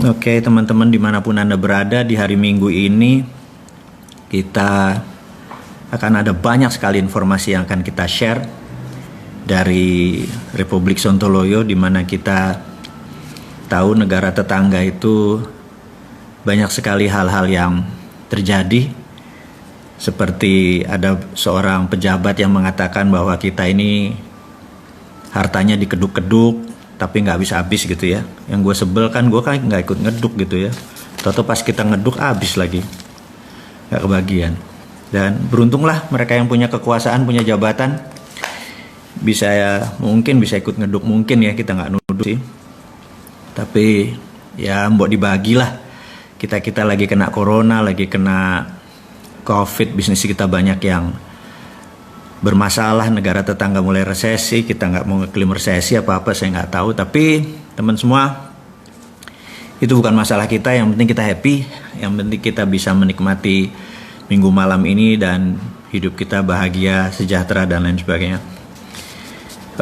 Oke, teman-teman dimanapun Anda berada di hari Minggu ini, kita akan ada banyak sekali informasi yang akan kita share dari Republik Sontoloyo, di mana kita tahu negara tetangga itu banyak sekali hal-hal yang terjadi. Seperti ada seorang pejabat yang mengatakan bahwa kita ini hartanya dikeduk-keduk tapi nggak habis-habis gitu ya. Yang gue sebel kan, gue kan nggak ikut ngeduk gitu ya. Tahu pas kita ngeduk habis lagi, nggak kebagian. Dan beruntunglah mereka yang punya kekuasaan, punya jabatan, bisa ya, mungkin bisa ikut ngeduk, mungkin ya, kita nggak nuduh sih. Tapi ya mbok dibagilah. Kita lagi kena corona, lagi kena COVID, bisnis kita banyak yang bermasalah, negara tetangga mulai resesi, kita nggak mau ngeklaim resesi apa-apa, saya nggak tahu. Tapi teman semua, itu bukan masalah kita, yang penting kita happy, yang penting kita bisa menikmati minggu malam ini dan hidup kita bahagia, sejahtera dan lain sebagainya.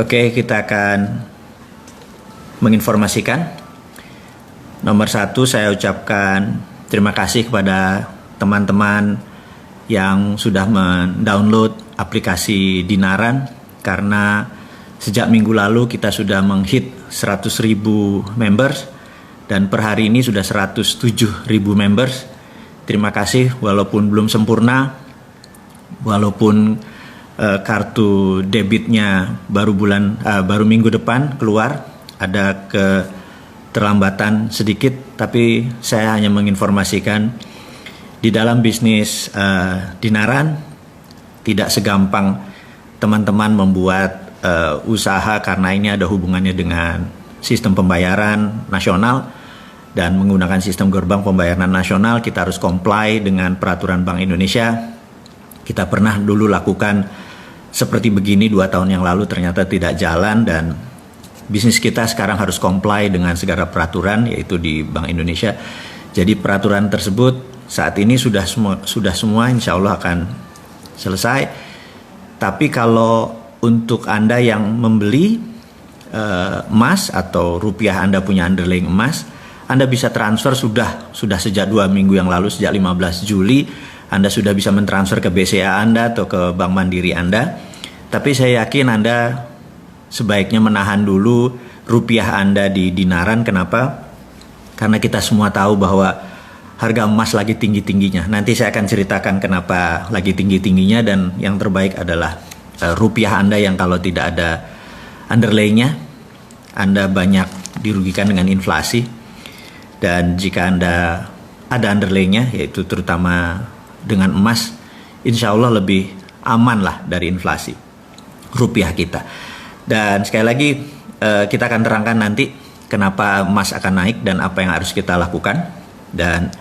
Oke, kita akan menginformasikan. Nomor 1, saya ucapkan terima kasih kepada teman-teman yang sudah mendownload aplikasi Dinaran, karena sejak minggu lalu kita sudah menghit 100.000 members dan per hari ini sudah 107.000 members. Terima kasih, walaupun belum sempurna, walaupun kartu debitnya baru minggu depan keluar, ada keterlambatan sedikit, tapi saya hanya menginformasikan di dalam bisnis Dinaran tidak segampang teman-teman membuat usaha, karena ini ada hubungannya dengan sistem pembayaran nasional dan menggunakan sistem gerbang pembayaran nasional. Kita harus comply dengan peraturan Bank Indonesia. Kita pernah dulu lakukan seperti begini 2 tahun yang lalu, ternyata tidak jalan, dan bisnis kita sekarang harus comply dengan segala peraturan, yaitu di Bank Indonesia. Jadi peraturan tersebut saat ini sudah semua insya Allah akan selesai. Tapi kalau untuk Anda yang membeli emas atau rupiah, Anda punya underlying emas, Anda bisa transfer sudah sejak 2 minggu yang lalu, sejak 15 Juli Anda sudah bisa mentransfer ke BCA Anda atau ke Bank Mandiri Anda. Tapi saya yakin Anda sebaiknya menahan dulu rupiah Anda di Dinaran. Kenapa? Karena kita semua tahu bahwa harga emas lagi tinggi-tingginya. Nanti saya akan ceritakan kenapa lagi tinggi-tingginya, dan yang terbaik adalah rupiah Anda yang kalau tidak ada underlaynya, Anda banyak dirugikan dengan inflasi. Dan jika Anda ada underlaynya, yaitu terutama dengan emas, insya Allah lebih aman lah dari inflasi rupiah kita. Dan sekali lagi kita akan terangkan nanti kenapa emas akan naik dan apa yang harus kita lakukan. Dan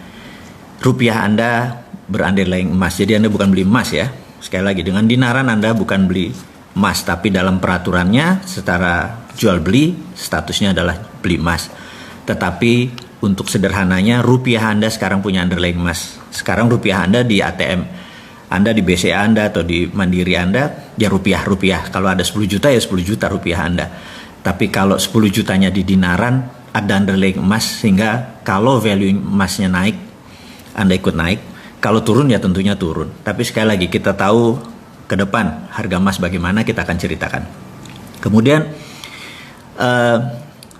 rupiah Anda berunderlying emas, jadi Anda bukan beli emas ya. Sekali lagi, dengan Dinaran Anda bukan beli emas, tapi dalam peraturannya secara jual beli statusnya adalah beli emas. Tetapi untuk sederhananya, rupiah Anda sekarang punya underlying emas. Sekarang rupiah Anda di ATM Anda, di BCA Anda atau di Mandiri Anda, ya rupiah. Kalau ada 10 juta ya 10 juta rupiah Anda. Tapi kalau 10 jutanya di Dinaran, ada underlying emas, sehingga kalau value emasnya naik, Anda ikut naik. Kalau turun ya tentunya turun. Tapi sekali lagi, kita tahu ke depan harga emas bagaimana, kita akan ceritakan. Kemudian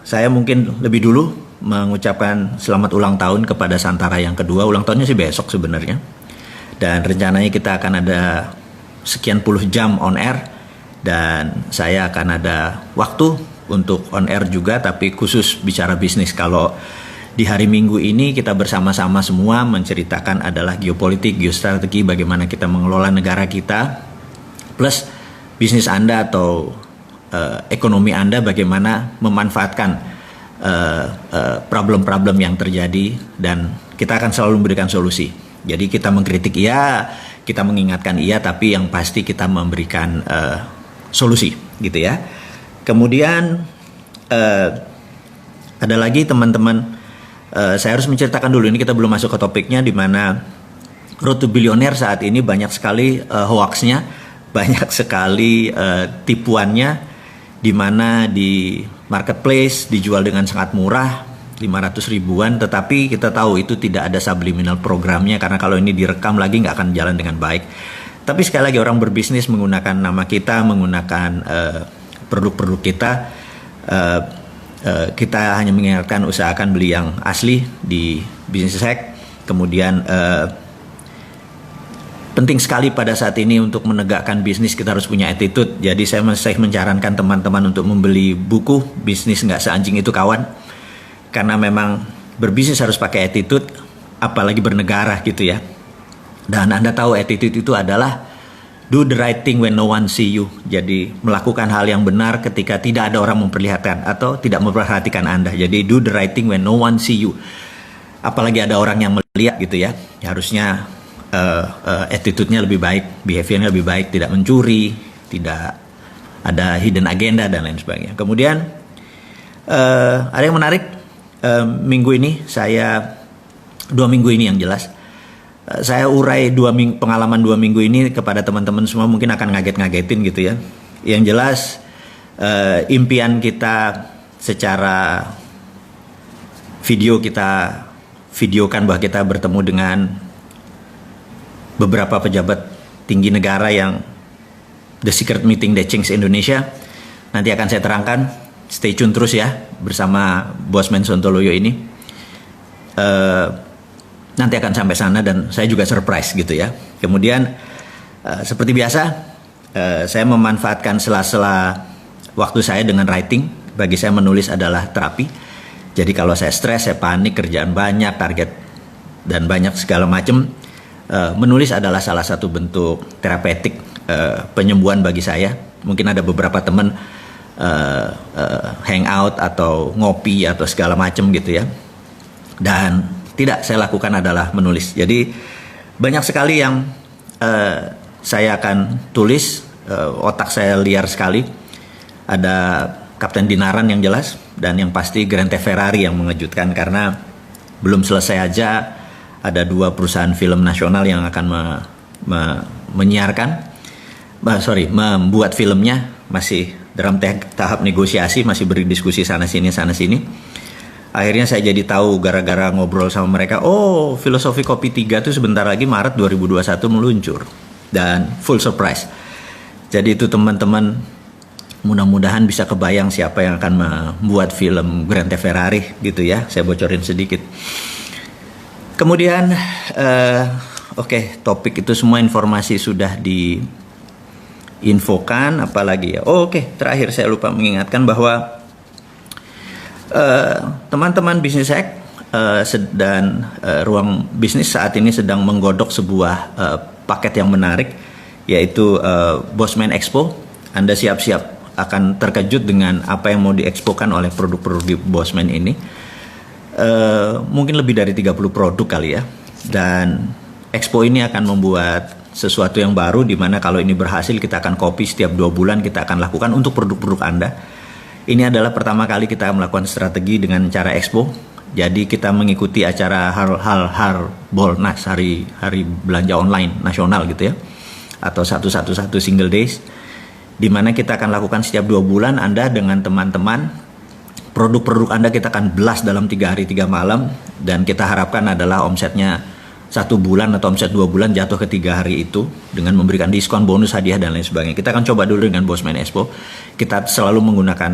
saya mungkin lebih dulu mengucapkan selamat ulang tahun kepada Santara yang kedua. Ulang tahunnya sih besok sebenarnya. Dan rencananya kita akan ada sekian puluh jam on air, dan saya akan ada waktu untuk on air juga, tapi khusus bicara bisnis. Kalau di hari Minggu ini kita bersama-sama semua menceritakan adalah geopolitik, geostrategi, bagaimana kita mengelola negara kita, plus bisnis Anda atau ekonomi Anda, bagaimana memanfaatkan problem-problem yang terjadi, dan kita akan selalu memberikan solusi. Jadi kita mengkritik iya, kita mengingatkan iya, tapi yang pasti kita memberikan solusi gitu ya. Kemudian ada lagi teman-teman, saya harus menceritakan dulu, ini kita belum masuk ke topiknya, di mana Road to Billionaire saat ini banyak sekali hoaxnya, banyak sekali tipuannya, di mana di marketplace dijual dengan sangat murah, 500 ribuan, tetapi kita tahu itu tidak ada subliminal programnya, karena kalau ini direkam lagi nggak akan jalan dengan baik. Tapi sekali lagi, orang berbisnis menggunakan nama kita, menggunakan produk-produk kita, kita hanya mengingatkan usahakan beli yang asli di Business Hack. Kemudian penting sekali pada saat ini untuk menegakkan bisnis, kita harus punya attitude. Jadi saya masih menyarankan teman-teman untuk membeli buku Bisnis Nggak Seanjing Itu Kawan, karena memang berbisnis harus pakai attitude, apalagi bernegara gitu ya. Dan Anda tahu attitude itu adalah do the right thing when no one see you. Jadi melakukan hal yang benar ketika tidak ada orang memperlihatkan atau tidak memperhatikan Anda. Jadi do the right thing when no one see you. Apalagi ada orang yang melihat gitu ya. Harusnya attitude-nya lebih baik, behavior-nya lebih baik, tidak mencuri, tidak ada hidden agenda dan lain sebagainya. Kemudian ada yang menarik, minggu ini saya 2 minggu ini yang jelas saya urai pengalaman 2 minggu ini kepada teman-teman semua, mungkin akan ngaget-ngagetin gitu ya. Yang jelas impian kita secara video, kita videokan bahwa kita bertemu dengan beberapa pejabat tinggi negara yang the secret meeting that changed Indonesia. Nanti akan saya terangkan, stay tune terus ya bersama Bosman Sontoloyo ini. Nanti akan sampai sana dan saya juga surprise gitu ya. Kemudian seperti biasa, saya memanfaatkan sela-sela waktu saya dengan writing. Bagi saya menulis adalah terapi. Jadi kalau saya stres, saya panik, kerjaan banyak, target dan banyak segala macam, menulis adalah salah satu bentuk terapeutik, penyembuhan bagi saya. Mungkin ada beberapa teman hangout atau ngopi atau segala macam gitu ya. Dan tidak saya lakukan adalah menulis. Jadi banyak sekali yang saya akan tulis. Otak saya liar sekali. Ada Kapten Dinaran yang jelas, dan yang pasti Grande Ferrari yang mengejutkan, karena belum selesai aja ada 2 perusahaan film nasional yang akan membuat filmnya, masih dalam tahap negosiasi, masih berdiskusi sana sini. Akhirnya saya jadi tahu gara-gara ngobrol sama mereka, oh Filosofi Kopi 3 itu sebentar lagi Maret 2021 meluncur, dan full surprise. Jadi itu teman-teman, mudah-mudahan bisa kebayang siapa yang akan membuat film Grande Ferrari gitu ya, saya bocorin sedikit. Kemudian topik itu semua informasi sudah diinfokan, apalagi ya. Terakhir saya lupa mengingatkan bahwa teman-teman Business Hack dan ruang bisnis saat ini sedang menggodok sebuah paket yang menarik, yaitu Bosman Expo. Anda siap-siap akan terkejut dengan apa yang mau diekspokan oleh produk-produk di Bosman ini. Mungkin lebih dari 30 produk kali ya. Dan Expo ini akan membuat sesuatu yang baru, di mana kalau ini berhasil kita akan copy setiap 2 bulan, kita akan lakukan untuk produk-produk Anda. Ini adalah pertama kali kita melakukan strategi dengan cara Expo. Jadi kita mengikuti acara Harbolnas, hari belanja online nasional gitu ya, atau 111 single days, di mana kita akan lakukan setiap 2 bulan. Anda dengan teman-teman, produk-produk Anda kita akan blast dalam 3 hari 3 malam, dan kita harapkan adalah omsetnya 1 bulan atau omset 2 bulan jatuh ke 3 hari itu, dengan memberikan diskon, bonus, hadiah dan lain sebagainya. Kita akan coba dulu dengan Bosman Expo. Kita selalu menggunakan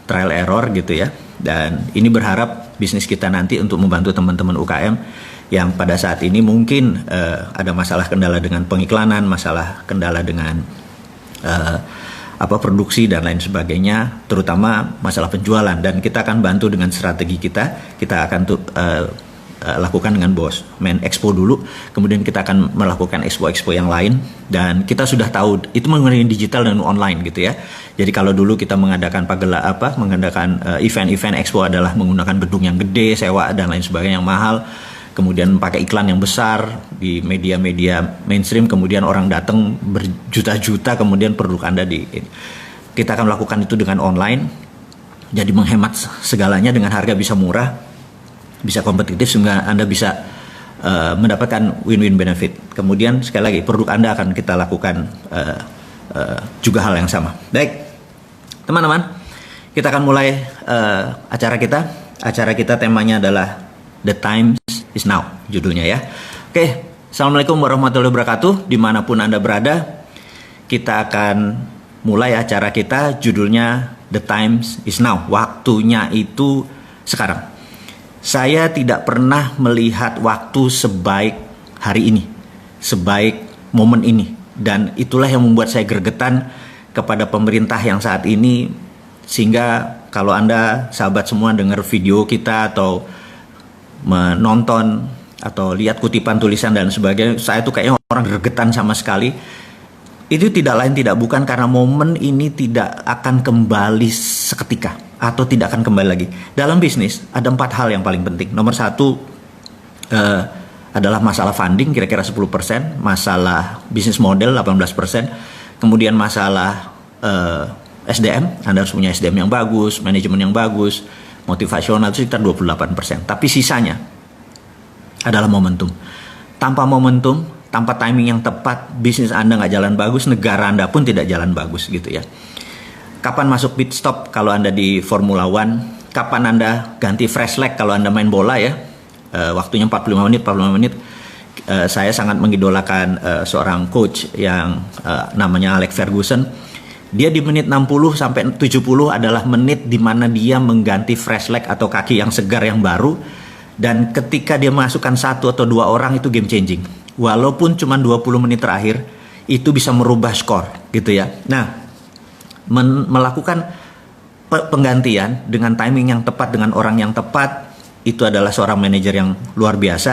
trial error gitu ya, dan ini berharap bisnis kita nanti untuk membantu teman-teman UKM yang pada saat ini mungkin ada masalah kendala dengan pengiklanan, masalah kendala dengan produksi dan lain sebagainya, terutama masalah penjualan. Dan kita akan bantu dengan strategi kita akan lakukan dengan Bosman Expo dulu, kemudian kita akan melakukan expo yang lain, dan kita sudah tahu itu mengenai digital dan online gitu ya. Jadi kalau dulu kita mengadakan event-event expo adalah menggunakan gedung yang gede, sewa dan lain sebagainya yang mahal, kemudian pakai iklan yang besar di media-media mainstream, kemudian orang datang berjuta-juta, kemudian produk Anda kita akan lakukan itu dengan online. Jadi menghemat segalanya, dengan harga bisa murah, bisa kompetitif, sehingga Anda bisa mendapatkan win-win benefit. Kemudian sekali lagi produk Anda akan kita lakukan juga hal yang sama. Baik teman-teman, kita akan mulai acara kita. Acara kita temanya adalah The Times is Now, judulnya ya. Oke, Assalamualaikum warahmatullahi wabarakatuh. Dimanapun Anda berada, kita akan mulai acara kita, judulnya The Times is Now. Waktunya itu sekarang. Saya tidak pernah melihat waktu sebaik hari ini, sebaik momen ini. Dan itulah yang membuat saya gregetan kepada pemerintah yang saat ini, sehingga kalau Anda sahabat semua dengar video kita atau menonton atau lihat kutipan tulisan dan sebagainya, saya tuh kayaknya orang gregetan sama sekali. Itu tidak lain tidak bukan karena momen ini tidak akan kembali seketika atau tidak akan kembali lagi. Dalam bisnis ada 4 hal yang paling penting. Nomor 1 adalah masalah funding, kira-kira 10%, masalah bisnis model 18%, kemudian masalah SDM, Anda harus punya SDM yang bagus, manajemen yang bagus, motivasional itu sekitar 28%. Tapi sisanya adalah momentum. Tanpa momentum, tanpa timing yang tepat, bisnis Anda nggak jalan bagus, negara Anda pun tidak jalan bagus gitu ya. Kapan masuk pit stop kalau Anda di Formula One? Kapan Anda ganti fresh leg kalau Anda main bola ya? Waktunya 45 menit. Saya sangat mengidolakan seorang coach yang namanya Alex Ferguson. Dia di menit 60 sampai 70 adalah menit di mana dia mengganti fresh leg atau kaki yang segar yang baru, dan ketika dia masukkan 1 atau 2 orang itu game changing. Walaupun cuma 20 menit terakhir itu bisa merubah skor gitu ya. Nah, melakukan penggantian dengan timing yang tepat dengan orang yang tepat itu adalah seorang manajer yang luar biasa.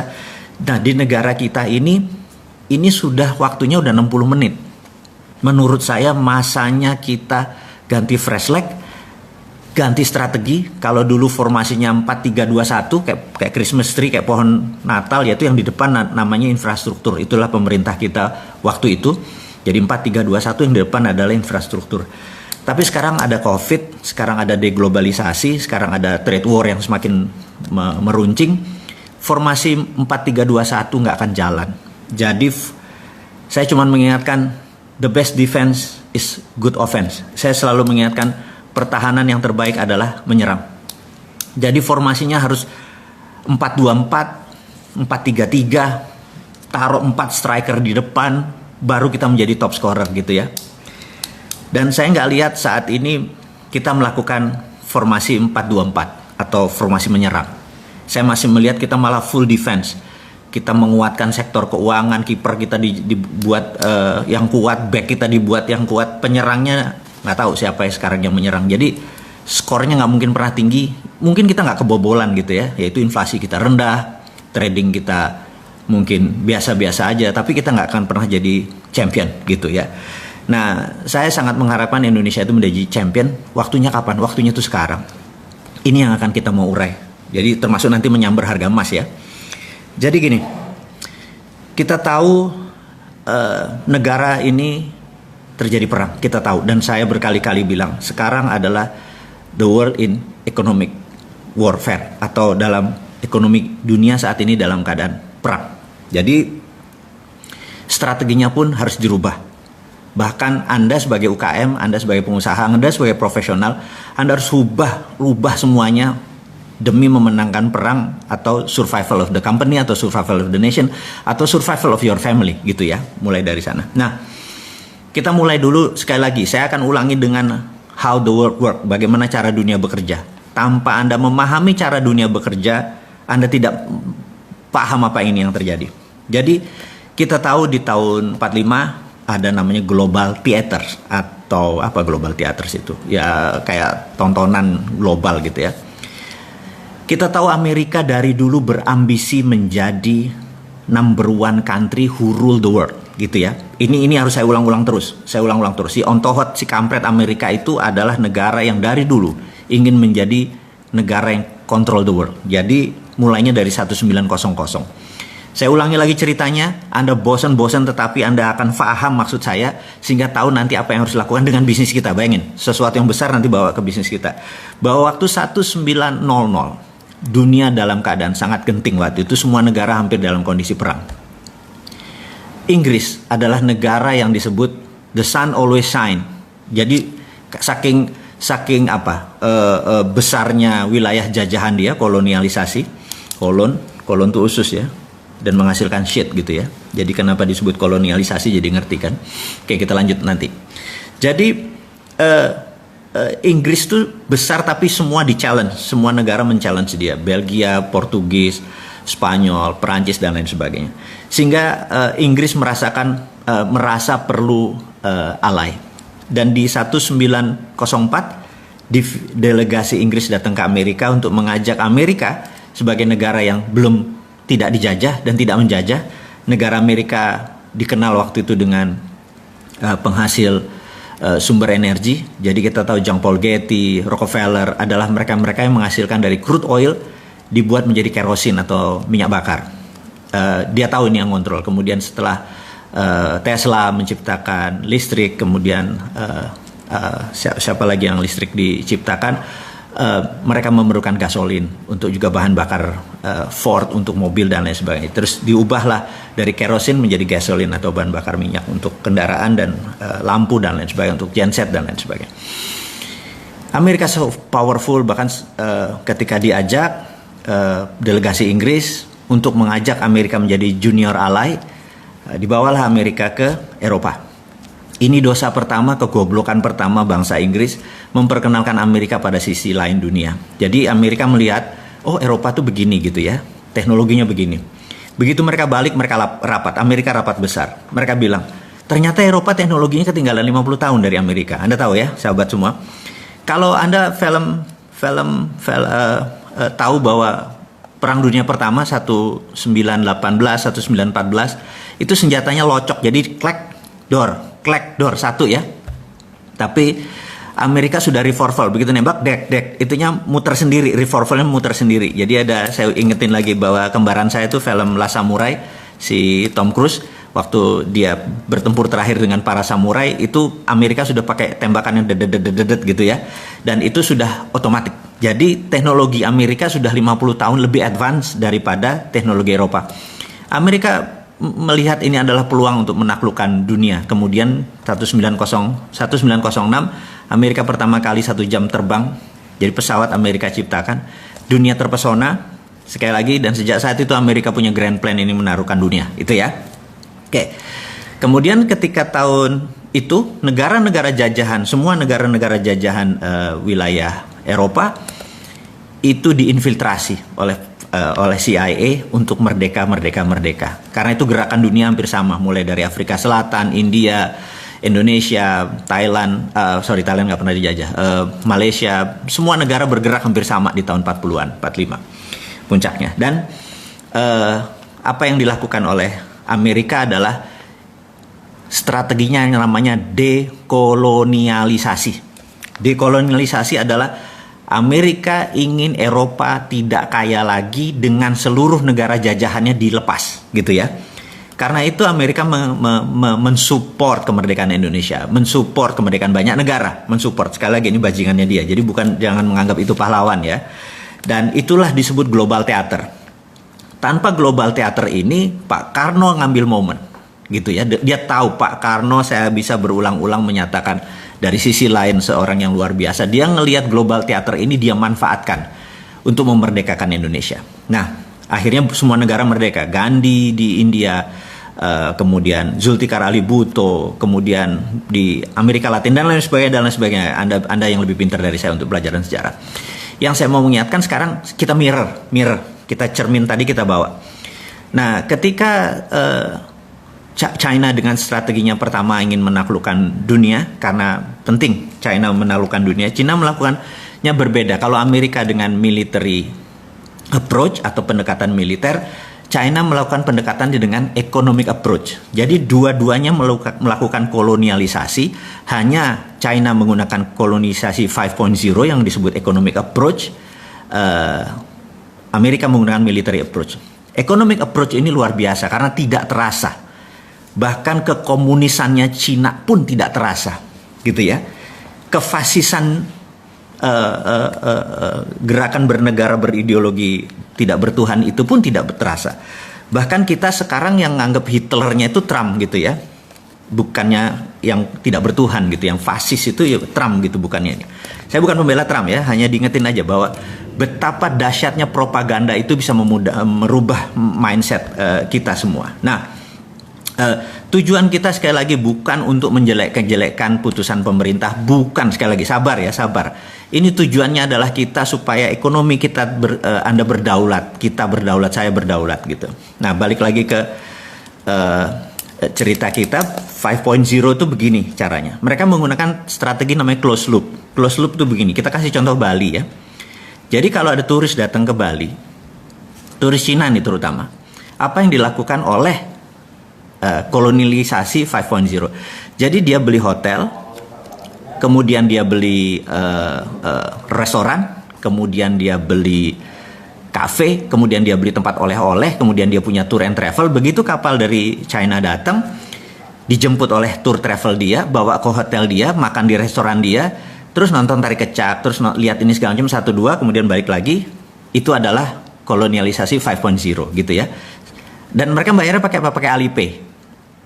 Nah, di negara kita ini sudah waktunya udah 60 menit. Menurut saya masanya kita ganti fresh leg, ganti strategi. Kalau dulu formasinya 4-3-2-1 kayak Christmas tree, kayak pohon Natal, yaitu yang di depan namanya infrastruktur. Itulah pemerintah kita waktu itu. Jadi 4-3-2-1 yang di depan adalah infrastruktur. Tapi sekarang ada COVID, sekarang ada deglobalisasi, sekarang ada trade war yang semakin meruncing. Formasi 4-3-2-1 nggak akan jalan. Jadi saya cuma mengingatkan, the best defense is good offense. Saya selalu mengingatkan pertahanan yang terbaik adalah menyerang. Jadi formasinya harus 4-2-4, 4-3-3, taruh 4 striker di depan, baru kita menjadi top scorer gitu ya. Dan saya nggak lihat saat ini kita melakukan formasi 4-2-4 atau formasi menyerang. Saya masih melihat kita malah full defense. Kita menguatkan sektor keuangan, kiper kita dibuat yang kuat, back kita dibuat yang kuat, penyerangnya nggak tahu siapa yang sekarang yang menyerang. Jadi skornya nggak mungkin pernah tinggi. Mungkin kita nggak kebobolan gitu ya, yaitu inflasi kita rendah, trading kita mungkin biasa-biasa aja, tapi kita nggak akan pernah jadi champion gitu ya. Nah, saya sangat mengharapkan Indonesia itu menjadi champion. Waktunya kapan? Waktunya itu sekarang. Ini yang akan kita mau urai. Jadi termasuk nanti menyambar harga emas ya. Jadi gini, kita tahu negara ini terjadi perang, kita tahu. Dan saya berkali-kali bilang, sekarang adalah the world in economic warfare, atau dalam ekonomi dunia saat ini dalam keadaan perang. Jadi strateginya pun harus dirubah. Bahkan Anda sebagai UKM, Anda sebagai pengusaha, Anda sebagai profesional, Anda harus rubah semuanya demi memenangkan perang, atau survival of the company, atau survival of the nation, atau survival of your family gitu ya. Mulai dari sana. Nah, kita mulai dulu sekali lagi. Saya akan ulangi dengan how the world work, bagaimana cara dunia bekerja. Tanpa Anda memahami cara dunia bekerja, Anda tidak paham apa ini yang terjadi. Jadi kita tahu di tahun 45 ada namanya global theaters, atau apa global theaters itu? Ya kayak tontonan global gitu ya. Kita tahu Amerika dari dulu berambisi menjadi number 1 country who rule the world gitu ya. Ini harus saya ulang-ulang terus. Si ontohot, si kampret Amerika itu adalah negara yang dari dulu ingin menjadi negara yang control the world. Jadi mulainya dari 1900. Saya ulangi lagi ceritanya, Anda bosan-bosan tetapi Anda akan paham maksud saya, sehingga tahu nanti apa yang harus dilakukan dengan bisnis kita. Bayangin, sesuatu yang besar nanti bawa ke bisnis kita. Bahwa waktu 1900, dunia dalam keadaan sangat genting waktu itu, semua negara hampir dalam kondisi perang. Inggris adalah negara yang disebut the sun always shine. Jadi saking saking besarnya wilayah jajahan dia, kolonialisasi, kolon tuh usus ya, dan menghasilkan shit gitu ya. Jadi kenapa disebut kolonialisasi, jadi ngerti kan? Oke, kita lanjut nanti. Jadi Inggris tuh besar tapi semua di-challenge, semua negara men-challenge dia, Belgia, Portugis, Spanyol, Perancis dan lain sebagainya. Sehingga Inggris merasa perlu ally. Dan di 1904 delegasi Inggris datang ke Amerika untuk mengajak Amerika sebagai negara yang belum tidak dijajah dan tidak menjajah. Negara Amerika dikenal waktu itu dengan penghasil sumber energi. Jadi kita tahu John Paul Getty, Rockefeller adalah mereka-mereka yang menghasilkan dari crude oil dibuat menjadi kerosin atau minyak bakar. Dia tahu ini yang kontrol. Kemudian setelah Tesla menciptakan listrik, kemudian siapa lagi yang listrik diciptakan, mereka memerlukan gasolin untuk juga bahan bakar Ford untuk mobil dan lain sebagainya. Terus diubahlah dari kerosin menjadi gasolin atau bahan bakar minyak untuk kendaraan dan lampu dan lain sebagainya, untuk genset dan lain sebagainya. Amerika so powerful, bahkan ketika diajak delegasi Inggris untuk mengajak Amerika menjadi junior ally, dibawalah Amerika ke Eropa. Ini dosa pertama, kegoblokan pertama bangsa Inggris memperkenalkan Amerika pada sisi lain dunia. Jadi Amerika melihat, oh Eropa tuh begini gitu ya, teknologinya begini. Begitu mereka balik, mereka rapat, Amerika rapat besar. Mereka bilang, ternyata Eropa teknologinya ketinggalan 50 tahun dari Amerika. Anda tahu ya, sahabat semua. Kalau Anda tahu bahwa Perang Dunia Pertama 1918, 1914 itu senjatanya locok, jadi klek door satu ya. Tapi Amerika sudah revolver, begitu nembak dek itunya muter sendiri, revolvernya muter sendiri. Jadi saya ingetin lagi bahwa kembaran saya itu film Last Samurai, si Tom Cruise, waktu dia bertempur terakhir dengan para samurai itu Amerika sudah pakai tembakan yang dedet gitu ya, dan itu sudah otomatis. Jadi teknologi Amerika sudah 50 tahun lebih advance daripada teknologi Eropa. Amerika melihat ini adalah peluang untuk menaklukkan dunia. Kemudian 1906 Amerika pertama kali 1 jam terbang, jadi pesawat Amerika ciptakan. Dunia terpesona sekali lagi, dan sejak saat itu Amerika punya grand plan ini menaklukkan dunia, itu ya. Oke. Kemudian ketika tahun itu negara-negara jajahan, semua negara-negara jajahan wilayah Eropa itu diinfiltrasi oleh CIA untuk merdeka. Karena itu gerakan dunia hampir sama, mulai dari Afrika Selatan, India, Indonesia, Thailand nggak pernah dijajah, Malaysia, semua negara bergerak hampir sama di tahun 40-an, 45 puncaknya. Dan apa yang dilakukan oleh Amerika adalah strateginya yang namanya dekolonialisasi. Dekolonialisasi adalah Amerika ingin Eropa tidak kaya lagi dengan seluruh negara jajahannya dilepas, gitu ya. Karena itu Amerika mensupport kemerdekaan Indonesia, mensupport kemerdekaan banyak negara, mensupport. Sekali lagi ini bajingannya dia. Jadi jangan menganggap itu pahlawan ya. Dan itulah disebut global theater. Tanpa global theater ini Pak Karno ngambil momen, gitu ya. Dia tahu Pak Karno, saya bisa berulang-ulang menyatakan dari sisi lain seorang yang luar biasa. Dia ngelihat global theater ini, dia manfaatkan untuk memerdekakan Indonesia. Nah, akhirnya semua negara merdeka. Gandhi di India, kemudian Zulfikar Ali Bhutto, kemudian di Amerika Latin dan lain sebagainya. Anda yang lebih pintar dari saya untuk pelajaran sejarah. Yang saya mau mengingatkan sekarang, kita mirror, kita cermin tadi kita bawa. Nah, ketika China dengan strateginya pertama ingin menaklukkan dunia, karena penting China menaklukkan dunia, China melakukannya berbeda. Kalau Amerika dengan military approach atau pendekatan militer, China melakukan pendekatan dengan economic approach. Jadi dua-duanya melakukan kolonialisasi, hanya China menggunakan kolonisasi 5.0 yang disebut economic approach, Amerika menggunakan military approach. Economic approach ini luar biasa karena tidak terasa. Bahkan kekomunisannya Cina pun tidak terasa, gitu ya. Kefasisan gerakan bernegara berideologi tidak bertuhan itu pun tidak terasa. Bahkan kita sekarang yang nganggap Hitlernya itu Trump, gitu ya. Bukannya yang tidak bertuhan gitu, yang fasis itu ya Trump gitu bukannya ini. Saya bukan pembela Trump ya, hanya diingetin aja bahwa betapa dahsyatnya propaganda itu bisa merubah mindset kita semua. Nah, tujuan kita sekali lagi bukan untuk menjelek-jelekan putusan pemerintah, bukan, sekali lagi sabar ya, sabar. Ini tujuannya adalah kita supaya ekonomi kita Anda berdaulat, kita berdaulat, saya berdaulat gitu. Nah, balik lagi ke cerita kita 5.0 itu begini caranya. Mereka menggunakan strategi namanya closed loop. Closed loop itu begini. Kita kasih contoh Bali ya. Jadi kalau ada turis datang ke Bali, turis Cina nih terutama, apa yang dilakukan oleh kolonialisasi 5.0? Jadi dia beli hotel, kemudian dia beli restoran, kemudian dia beli kafe, kemudian dia beli tempat oleh-oleh, kemudian dia punya tour and travel. Begitu kapal dari China datang, dijemput oleh tour travel dia, bawa ke hotel dia, makan di restoran dia, terus nonton tari kecak, terus lihat ini segala macam 1-2, kemudian balik lagi. Itu adalah kolonialisasi 5.0 gitu ya. Dan mereka bayarnya pakai apa? Pakai Alipay.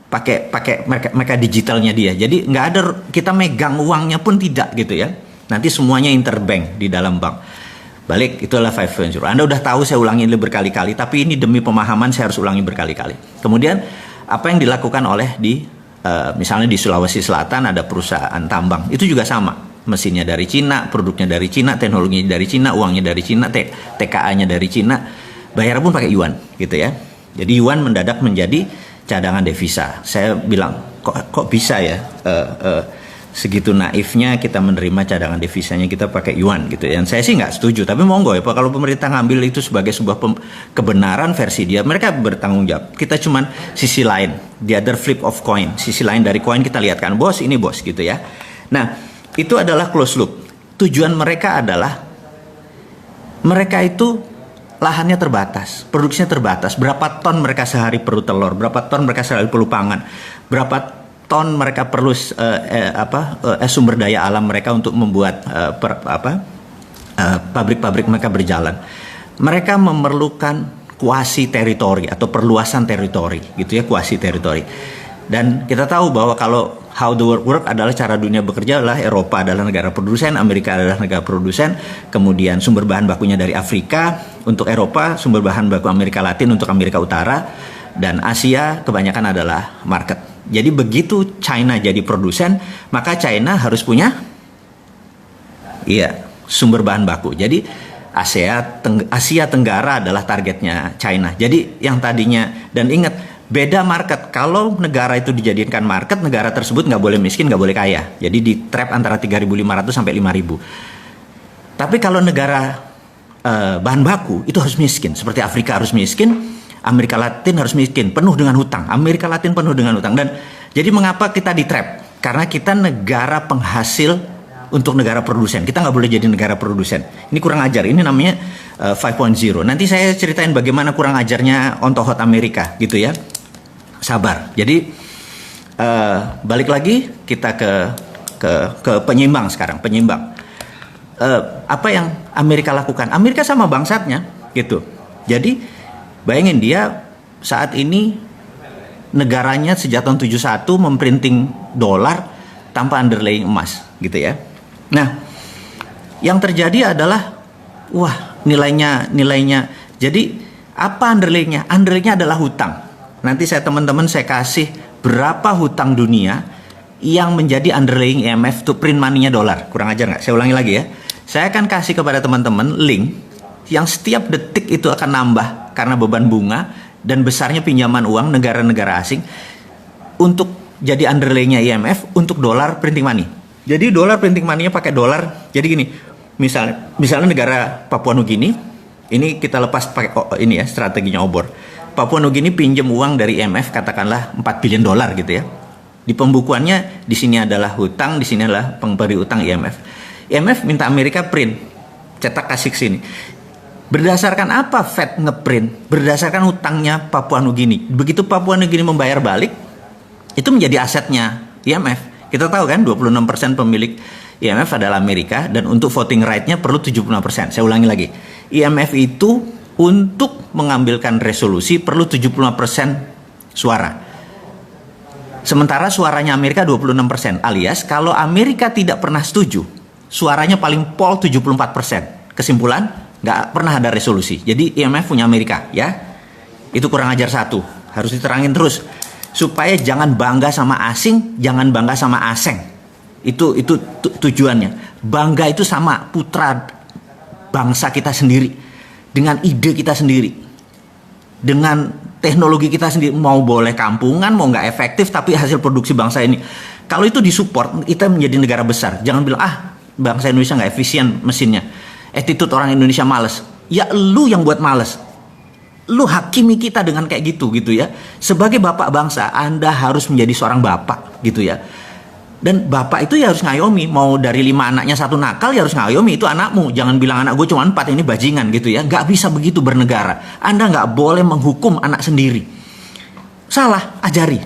Pakai mereka digitalnya dia. Jadi nggak ada kita megang uangnya pun tidak gitu ya. Nanti semuanya interbank di dalam bank. Balik, itulah 5.0. Anda udah tahu, saya ulangi ini berkali-kali, tapi ini demi pemahaman saya harus ulangi berkali-kali. Kemudian apa yang dilakukan oleh misalnya di Sulawesi Selatan ada perusahaan tambang, itu juga sama, mesinnya dari Cina, produknya dari Cina, teknologinya dari Cina, uangnya dari Cina, TKA-nya dari Cina, bayar pun pakai yuan gitu ya. Jadi yuan mendadak menjadi cadangan devisa. Saya bilang kok bisa ya segitu naifnya kita menerima cadangan devisanya kita pakai yuan gitu ya. Dan saya sih nggak setuju, tapi monggo ya Pak, kalau pemerintah ngambil itu sebagai sebuah kebenaran versi dia, mereka bertanggung jawab. Kita cuman sisi lain, the other flip of coin, sisi lain dari koin kita lihat kan, bos ini bos gitu ya. Nah, itu adalah close loop. Tujuan mereka adalah mereka itu lahannya terbatas, produksinya terbatas. Berapa ton mereka sehari perlu telur, berapa ton mereka sehari perlu pangan, berapa ton mereka perlu sumber daya alam mereka untuk membuat pabrik-pabrik mereka berjalan. Mereka memerlukan kuasi teritori atau perluasan teritori gitu ya, kuasi teritori. Dan kita tahu bahwa kalau how the world work adalah cara dunia bekerja adalah Eropa adalah negara produsen, Amerika adalah negara produsen, kemudian sumber bahan bakunya dari Afrika untuk Eropa, sumber bahan baku Amerika Latin untuk Amerika Utara, dan Asia kebanyakan adalah market. Jadi begitu China jadi produsen, maka China harus punya sumber bahan baku. Jadi Asia Tenggara adalah targetnya China. Jadi yang tadinya, dan ingat, beda market. Kalau negara itu dijadikan market, negara tersebut nggak boleh miskin, nggak boleh kaya. Jadi di trap antara 3.500 sampai 5.000. Tapi kalau negara bahan baku itu harus miskin. Seperti Afrika harus miskin, Amerika Latin harus miskin, penuh dengan hutang. Amerika Latin penuh dengan hutang. Dan jadi mengapa kita di trap? Karena kita negara penghasil untuk negara produsen. Kita nggak boleh jadi negara produsen. Ini kurang ajar. Ini namanya 5.0. Nanti saya ceritain bagaimana kurang ajarnya on top hot Amerika gitu ya. Sabar. Jadi balik lagi kita ke penyeimbang sekarang. Penyeimbang. Apa yang Amerika lakukan? Amerika sama bangsatnya gitu. Jadi bayangin dia saat ini negaranya sejak tahun 71 memprinting dolar tanpa underlying emas gitu ya. Nah, yang terjadi adalah nilainya. Jadi apa underlyingnya? Underlyingnya adalah hutang. Nanti teman-teman saya kasih berapa hutang dunia yang menjadi underlying IMF to print money-nya dolar. Kurang ajar nggak? Saya ulangi lagi ya. Saya akan kasih kepada teman-teman link yang setiap detik itu akan nambah karena beban bunga dan besarnya pinjaman uang negara-negara asing untuk jadi underlay-nya IMF untuk dolar printing money. Jadi dolar printing money-nya pakai dolar. Jadi gini, misalnya negara Papua Nugini, ini kita lepas pakai ini ya strateginya obor. Papua Nugini pinjam uang dari IMF katakanlah 4 billion dolar gitu ya. Di pembukuannya di sini adalah hutang, di sini adalah pemberi utang IMF. IMF minta Amerika print, cetak kasih ke sini. Berdasarkan apa Fed ngeprint? Berdasarkan hutangnya Papua Nugini. Begitu Papua Nugini membayar balik, itu menjadi asetnya IMF. Kita tahu kan 26% pemilik IMF adalah Amerika, dan untuk voting right-nya perlu 75%. Saya ulangi lagi. IMF itu untuk mengambilkan resolusi perlu 75% suara. Sementara suaranya Amerika 26%, alias kalau Amerika tidak pernah setuju, suaranya paling pol 74%. Kesimpulan, nggak pernah ada resolusi. Jadi IMF punya Amerika, ya. Itu kurang ajar satu, harus diterangin terus. Supaya jangan bangga sama asing, jangan bangga sama aseng. Itu tujuannya. Bangga itu sama putra bangsa kita sendiri, dengan ide kita sendiri, dengan teknologi kita sendiri. Mau boleh kampungan, mau nggak efektif, tapi hasil produksi bangsa ini. Kalau itu disupport, kita menjadi negara besar. Jangan bilang, bangsa Indonesia nggak efisien mesinnya. Attitude orang Indonesia males. Ya lu yang buat males. Lu hakimi kita dengan kayak gitu ya. Sebagai bapak bangsa, Anda harus menjadi seorang bapak gitu ya. Dan bapak itu ya harus ngayomi. Mau dari 5 anaknya 1 nakal, ya harus ngayomi. Itu anakmu. Jangan bilang anak gue cuma 4, ini bajingan gitu ya. Gak bisa begitu bernegara. Anda gak boleh menghukum anak sendiri. Salah, ajari.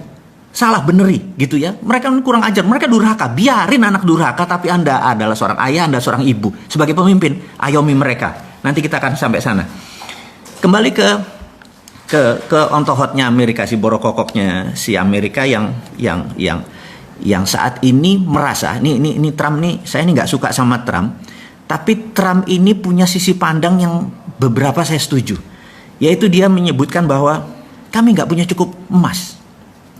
Salah, beneri gitu ya. Mereka kurang ajar, mereka durhaka. Biarin anak durhaka, tapi Anda adalah seorang ayah, Anda seorang ibu. Sebagai pemimpin, ayomi mereka. Nanti kita akan sampai sana. Kembali ke ontohotnya Amerika, si borokokoknya si Amerika yang saat ini merasa ini Trump nih, saya ini nggak suka sama Trump, tapi Trump ini punya sisi pandang yang beberapa saya setuju, yaitu dia menyebutkan bahwa kami nggak punya cukup emas.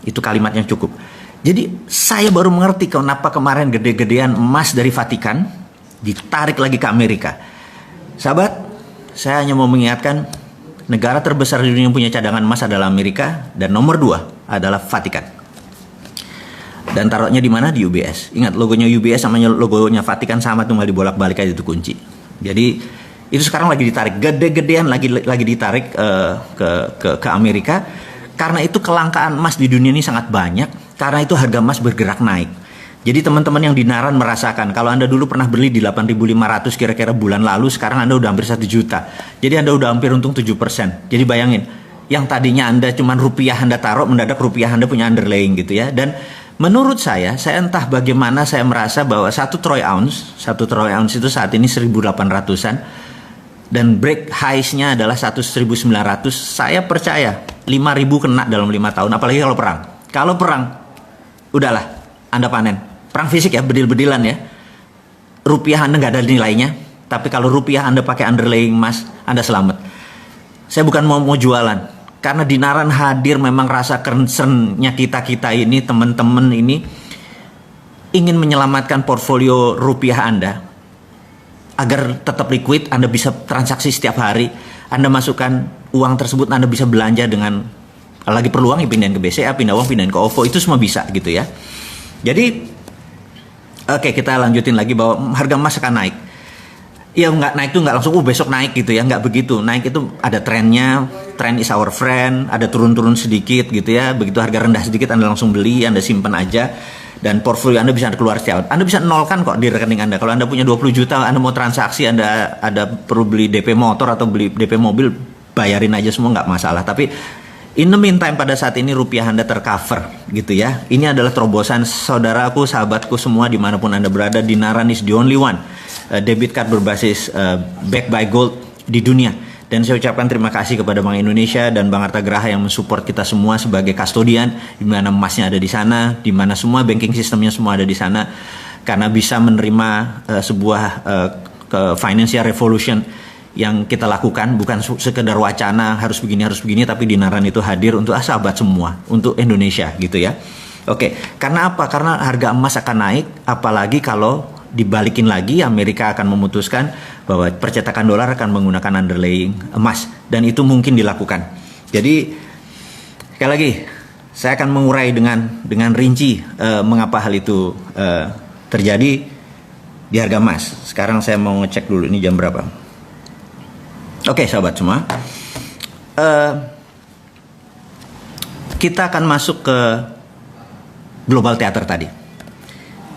Itu kalimatnya cukup. Jadi saya baru mengerti kenapa kemarin gede-gedean emas dari Vatikan ditarik lagi ke Amerika. Sahabat, saya hanya mau mengingatkan, negara terbesar di dunia yang punya cadangan emas adalah Amerika, dan nomor 2 adalah Vatikan. Dan taruhnya di mana? Di UBS. Ingat, logonya UBS sama logonya Vatikan sama, tinggal dibolak-balik aja, itu kunci. Jadi itu sekarang lagi ditarik gede-gedean, lagi ditarik ke Amerika, karena itu kelangkaan emas di dunia ini sangat banyak, karena itu harga emas bergerak naik. Jadi teman-teman yang di Naran merasakan, kalau Anda dulu pernah beli di 8.500 kira-kira bulan lalu, sekarang Anda udah hampir 1 juta. Jadi Anda udah hampir untung 7%. Jadi bayangin, yang tadinya Anda cuman rupiah Anda taruh, mendadak rupiah Anda punya underlying gitu ya. Dan menurut saya entah bagaimana saya merasa bahwa 1 troy ounce itu saat ini 1.800-an. Dan break highs-nya adalah 1.900. Saya percaya 5.000 kena dalam 5 tahun, apalagi kalau perang. Kalau perang, udahlah, Anda panen. Perang fisik ya, bedil-bedilan ya. Rupiah Anda nggak ada nilainya, tapi kalau rupiah Anda pakai underlying emas, Anda selamat. Saya bukan mau jualan, karena di Naran hadir memang rasa concern-nya kita ini, teman-teman ini ingin menyelamatkan portfolio rupiah Anda agar tetap liquid, Anda bisa transaksi setiap hari, Anda masukkan uang tersebut, Anda bisa belanja dengan, lagi perlu uang ya pindahin ke BCA, pindah uang pindahin ke OVO, itu semua bisa gitu ya. Jadi oke, kita lanjutin lagi bahwa harga emas akan naik. Ya nggak naik tuh nggak langsung besok naik gitu ya, nggak begitu. Naik itu ada trennya, trend is our friend, ada turun-turun sedikit gitu ya. Begitu harga rendah sedikit Anda langsung beli, Anda simpan aja, dan portfolio Anda bisa keluar setiap. Anda bisa nolkan kok di rekening Anda. Kalau Anda punya 20 juta, Anda mau transaksi, Anda ada perlu beli DP motor atau beli DP mobil, bayarin aja semua, nggak masalah. Tapi in the meantime, pada saat ini rupiah Anda tercover gitu ya. Ini adalah terobosan saudaraku, sahabatku semua dimanapun Anda berada. Di Naran is the only one debit card berbasis backed by gold di dunia. Dan saya ucapkan terima kasih kepada Bank Indonesia dan Bang Arta Graha yang mensupport kita semua sebagai kustodian, di mana emasnya ada di sana, di mana semua banking sistemnya semua ada di sana, karena bisa menerima sebuah financial revolution yang kita lakukan, bukan sekedar wacana harus begini, tapi di Naran itu hadir untuk sahabat semua, untuk Indonesia gitu ya. Oke, karena apa? Karena harga emas akan naik, apalagi kalau dibalikin lagi, Amerika akan memutuskan bahwa percetakan dolar akan menggunakan underlying emas, dan itu mungkin dilakukan. Jadi sekali lagi saya akan mengurai dengan rinci mengapa hal itu terjadi di harga emas. Sekarang saya mau ngecek dulu ini jam berapa. Oke, sahabat semua, kita akan masuk ke global theater tadi.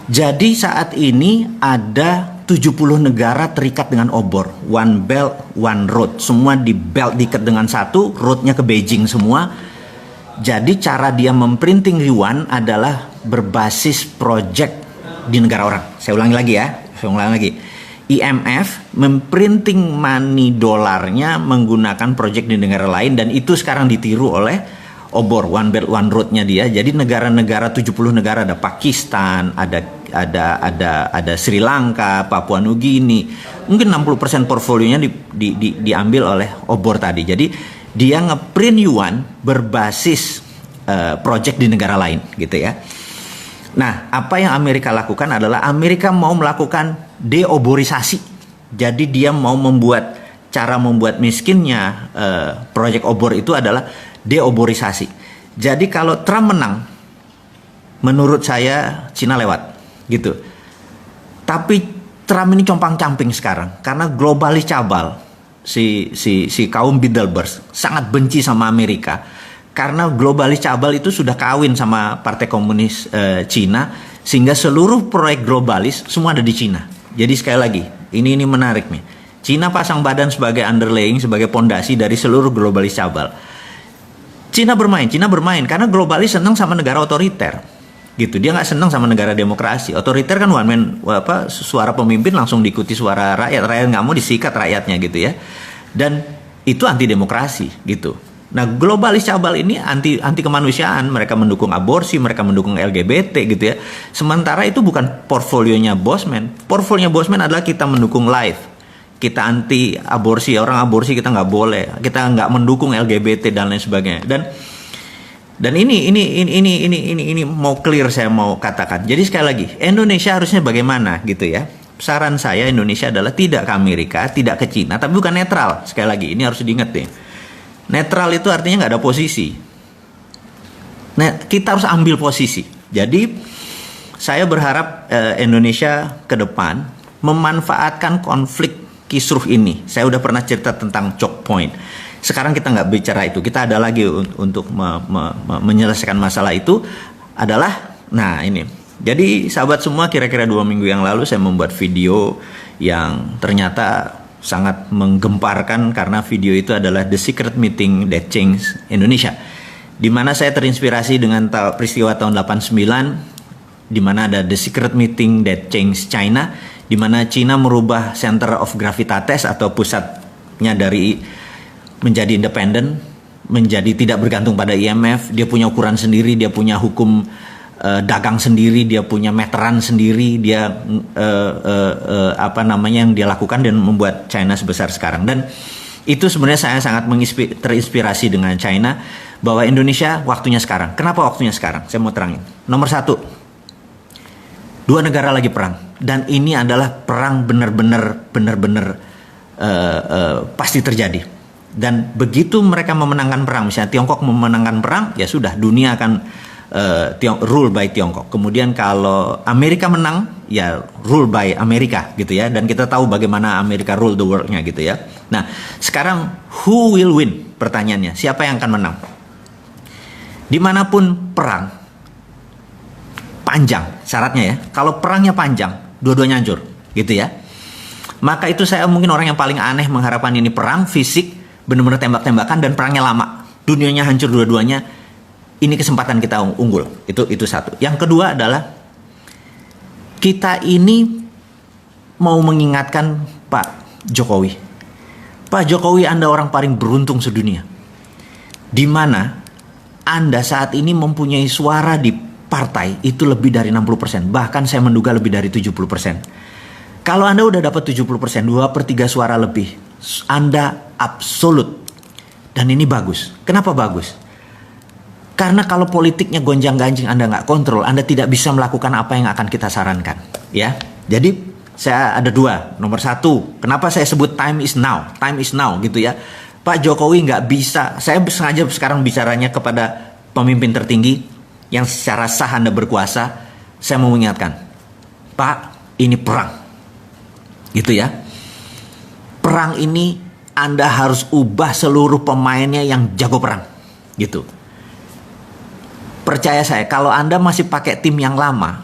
Jadi saat ini ada 70 negara terikat dengan obor, one belt, one road. Semua di belt diikat dengan satu, roadnya ke Beijing semua. Jadi cara dia memprinting yuan adalah berbasis project di negara orang. Saya ulangi lagi. IMF memprinting money dolarnya menggunakan project di negara lain, dan itu sekarang ditiru oleh obor One Belt One Road-nya dia. Jadi negara-negara 70 negara, ada Pakistan, ada Sri Lanka, Papua Nugini. Mungkin 60% portfolionya diambil oleh obor tadi. Jadi dia ngeprint yuan berbasis project di negara lain gitu ya. Nah, apa yang Amerika lakukan adalah Amerika mau melakukan deoborisasi. Jadi dia mau cara membuat miskinnya proyek obor itu adalah deoborisasi. Jadi kalau Trump menang, menurut saya Cina lewat gitu. Tapi Trump ini compang-camping sekarang karena globalis cabal, si kaum Bilderberg sangat benci sama Amerika karena globalis cabal itu sudah kawin sama Partai Komunis Cina, sehingga seluruh proyek globalis semua ada di Cina. Jadi sekali lagi, ini menarik nih. Cina pasang badan sebagai underlying, sebagai pondasi dari seluruh globalis cabal. Cina bermain karena globalis senang sama negara otoriter, gitu. Dia nggak senang sama negara demokrasi. Otoriter kan one man, suara pemimpin langsung diikuti suara rakyat nggak mau disikat rakyatnya gitu ya. Dan itu anti demokrasi gitu. Nah, globalis cabal ini anti kemanusiaan. Mereka mendukung aborsi, mereka mendukung LGBT gitu ya. Sementara itu bukan portfolionya Bosman. Portfolionya Bosman adalah kita mendukung life. Kita anti aborsi, orang aborsi kita nggak boleh, kita nggak mendukung LGBT dan lain sebagainya. Dan ini mau clear, saya mau katakan. Jadi sekali lagi, Indonesia harusnya bagaimana gitu ya? Saran saya, Indonesia adalah tidak ke Amerika, tidak ke Cina, tapi bukan netral. Sekali lagi, ini harus diingat deh. Netral itu artinya nggak ada posisi. Nah, kita harus ambil posisi. Jadi saya berharap Indonesia ke depan memanfaatkan konflik kisruh ini. Saya udah pernah cerita tentang choke point. Sekarang kita nggak bicara itu. Kita ada lagi untuk menyelesaikan masalah itu adalah, nah ini. Jadi sahabat semua, kira-kira 2 minggu yang lalu saya membuat video yang ternyata sangat menggemparkan karena video itu adalah The Secret Meeting That Changed Indonesia. Di mana saya terinspirasi dengan peristiwa tahun 89, di mana ada The Secret Meeting That Changed China, di mana Cina merubah center of gravitatis atau pusatnya dari menjadi independen, menjadi tidak bergantung pada IMF. Dia punya ukuran sendiri, dia punya hukum dagang sendiri, dia punya meteran sendiri, dia yang dia lakukan dan membuat China sebesar sekarang. Dan itu sebenarnya saya sangat terinspirasi dengan China, bahwa Indonesia waktunya sekarang. Kenapa waktunya sekarang? Saya mau terangin. Nomor 1, 2 negara lagi perang. Dan ini adalah perang benar-benar pasti terjadi. Dan begitu mereka memenangkan perang, misalnya Tiongkok memenangkan perang, ya sudah, dunia akan rule by Tiongkok. Kemudian kalau Amerika menang, ya rule by Amerika gitu ya. Dan kita tahu bagaimana Amerika rule the world-nya gitu ya. Nah, sekarang who will win? Pertanyaannya, siapa yang akan menang? Dimanapun perang, panjang syaratnya ya. Kalau perangnya panjang, dua-duanya hancur gitu ya. Maka itu saya mungkin orang yang paling aneh mengharapkan ini perang fisik, benar-benar tembak-tembakan dan perangnya lama, dunianya hancur dua-duanya. Ini kesempatan kita unggul. Itu satu. Yang kedua adalah kita ini mau mengingatkan Pak Jokowi. Pak Jokowi, Anda orang paling beruntung sedunia, di mana Anda saat ini mempunyai suara di partai itu lebih dari 60%, bahkan saya menduga lebih dari 70%. Kalau Anda udah dapat 70%, 2/3 suara lebih, Anda absolut. Dan ini bagus. Kenapa bagus? Karena kalau politiknya gonjang-ganjing Anda nggak kontrol, Anda tidak bisa melakukan apa yang akan kita sarankan. Ya, jadi saya ada 2. Nomor 1, kenapa saya sebut time is now? Time is now gitu ya. Pak Jokowi nggak bisa, saya sengaja sekarang bicaranya kepada pemimpin tertinggi yang secara sah Anda berkuasa. Saya mau mengingatkan, Pak, ini perang gitu ya. Perang ini Anda harus ubah seluruh pemainnya yang jago perang gitu. Percaya saya, kalau Anda masih pakai tim yang lama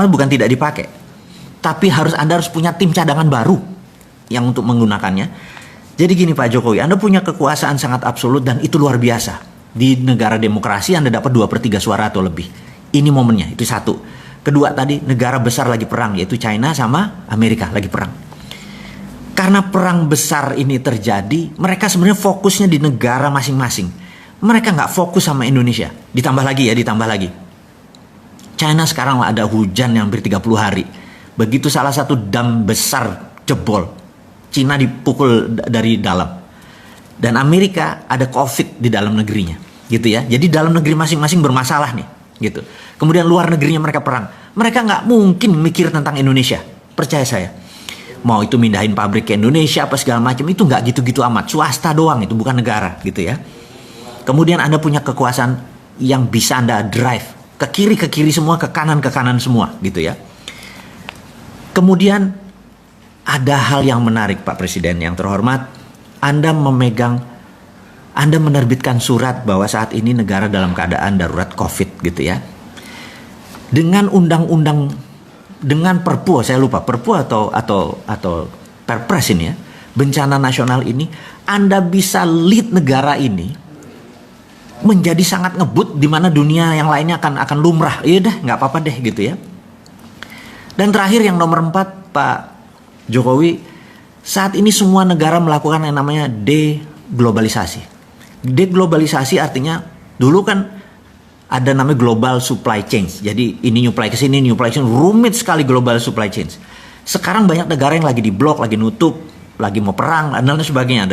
bukan tidak dipakai, tapi Anda harus punya tim cadangan baru yang untuk menggunakannya. Jadi gini Pak Jokowi, Anda punya kekuasaan sangat absolut dan itu luar biasa. Di negara demokrasi Anda dapat 2/3 suara atau lebih. Ini momennya, itu 1. Kedua tadi, negara besar lagi perang, yaitu China sama Amerika lagi perang. Karena perang besar ini terjadi, mereka sebenarnya fokusnya di negara masing-masing. Mereka nggak fokus sama Indonesia. Ditambah lagi. China sekarang ada hujan yang hampir 30 hari. Begitu salah satu dam besar jebol, Cina dipukul dari dalam. Dan Amerika ada COVID di dalam negerinya, gitu ya. Jadi dalam negeri masing-masing bermasalah nih, gitu. Kemudian luar negerinya mereka perang. Mereka nggak mungkin mikir tentang Indonesia, percaya saya. Mau itu mindahin pabrik ke Indonesia apa segala macam, itu nggak gitu-gitu amat. Swasta doang, itu bukan negara, gitu ya. Kemudian Anda punya kekuasaan yang bisa Anda drive ke kiri semua, ke kanan semua, gitu ya. Kemudian ada hal yang menarik, Pak Presiden yang terhormat. Anda menerbitkan surat bahwa saat ini negara dalam keadaan darurat COVID, gitu ya. Dengan undang-undang, dengan perpu, saya lupa perpu atau perpres ini ya, bencana nasional ini, Anda bisa lead negara ini menjadi sangat ngebut, di mana dunia yang lainnya akan lumrah. Iya dah, nggak apa-apa deh, gitu ya. Dan terakhir yang nomor 4, Pak Jokowi, saat ini semua negara melakukan yang namanya deglobalisasi. Deglobalisasi artinya dulu kan ada namanya global supply chain. Jadi ini nyuplai ke sini, rumit sekali global supply chain. Sekarang banyak negara yang lagi diblok, lagi nutup, lagi mau perang dan lain sebagainya.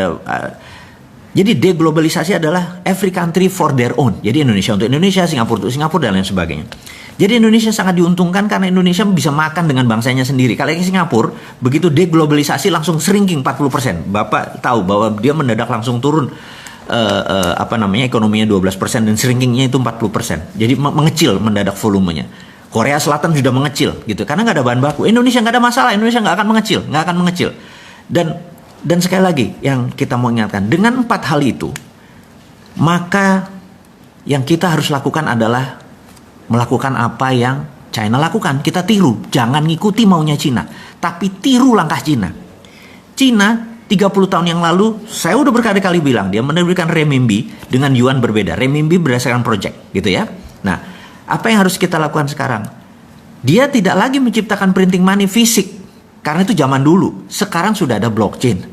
Jadi deglobalisasi adalah every country for their own. Jadi Indonesia untuk Indonesia, Singapura untuk Singapura dan lain sebagainya. Jadi Indonesia sangat diuntungkan karena Indonesia bisa makan dengan bangsanya sendiri. Kalau yang Singapura, begitu deglobalisasi langsung shrinking 40%. Bapak tahu bahwa dia mendadak langsung turun ekonominya 12% dan shrinkingnya itu 40%. Jadi mengecil mendadak volumenya. Korea Selatan sudah mengecil gitu karena nggak ada bahan baku. Indonesia nggak ada masalah, Indonesia nggak akan mengecil. Dan sekali lagi yang kita mau ingatkan, dengan 4 hal itu, maka yang kita harus lakukan adalah melakukan apa yang China lakukan. Kita tiru, jangan ngikuti maunya Cina, tapi tiru langkah Cina. Cina 30 tahun yang lalu, saya udah berkali-kali bilang, dia menerbitkan renminbi dengan yuan berbeda. Renminbi berdasarkan project, gitu ya. Nah, apa yang harus kita lakukan sekarang? Dia tidak lagi menciptakan printing money fisik, karena itu zaman dulu. Sekarang sudah ada blockchain.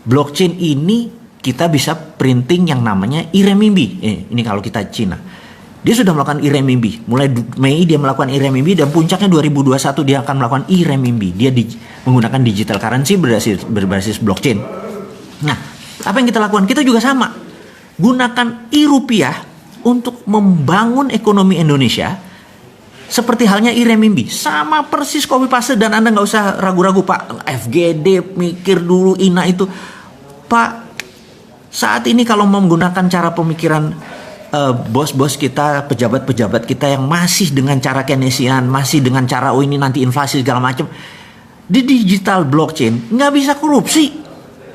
Blockchain ini kita bisa printing yang namanya e-renminbi. Ini kalau kita Cina. Dia sudah melakukan e-renminbi. Mulai Mei dia melakukan e-renminbi dan puncaknya 2021 dia akan melakukan e-renminbi. Dia menggunakan digital currency berbasis blockchain. Nah, apa yang kita lakukan? Kita juga sama. Gunakan e-rupiah untuk membangun ekonomi Indonesia seperti halnya e-renminbi. Sama persis copy paste dan Anda nggak usah ragu-ragu, Pak. FGD mikir dulu INA itu. Pak, saat ini kalau mau menggunakan cara pemikiran bos-bos kita, pejabat-pejabat kita yang masih dengan cara Keynesian, masih dengan cara ini nanti inflasi segala macam, di digital blockchain nggak bisa korupsi.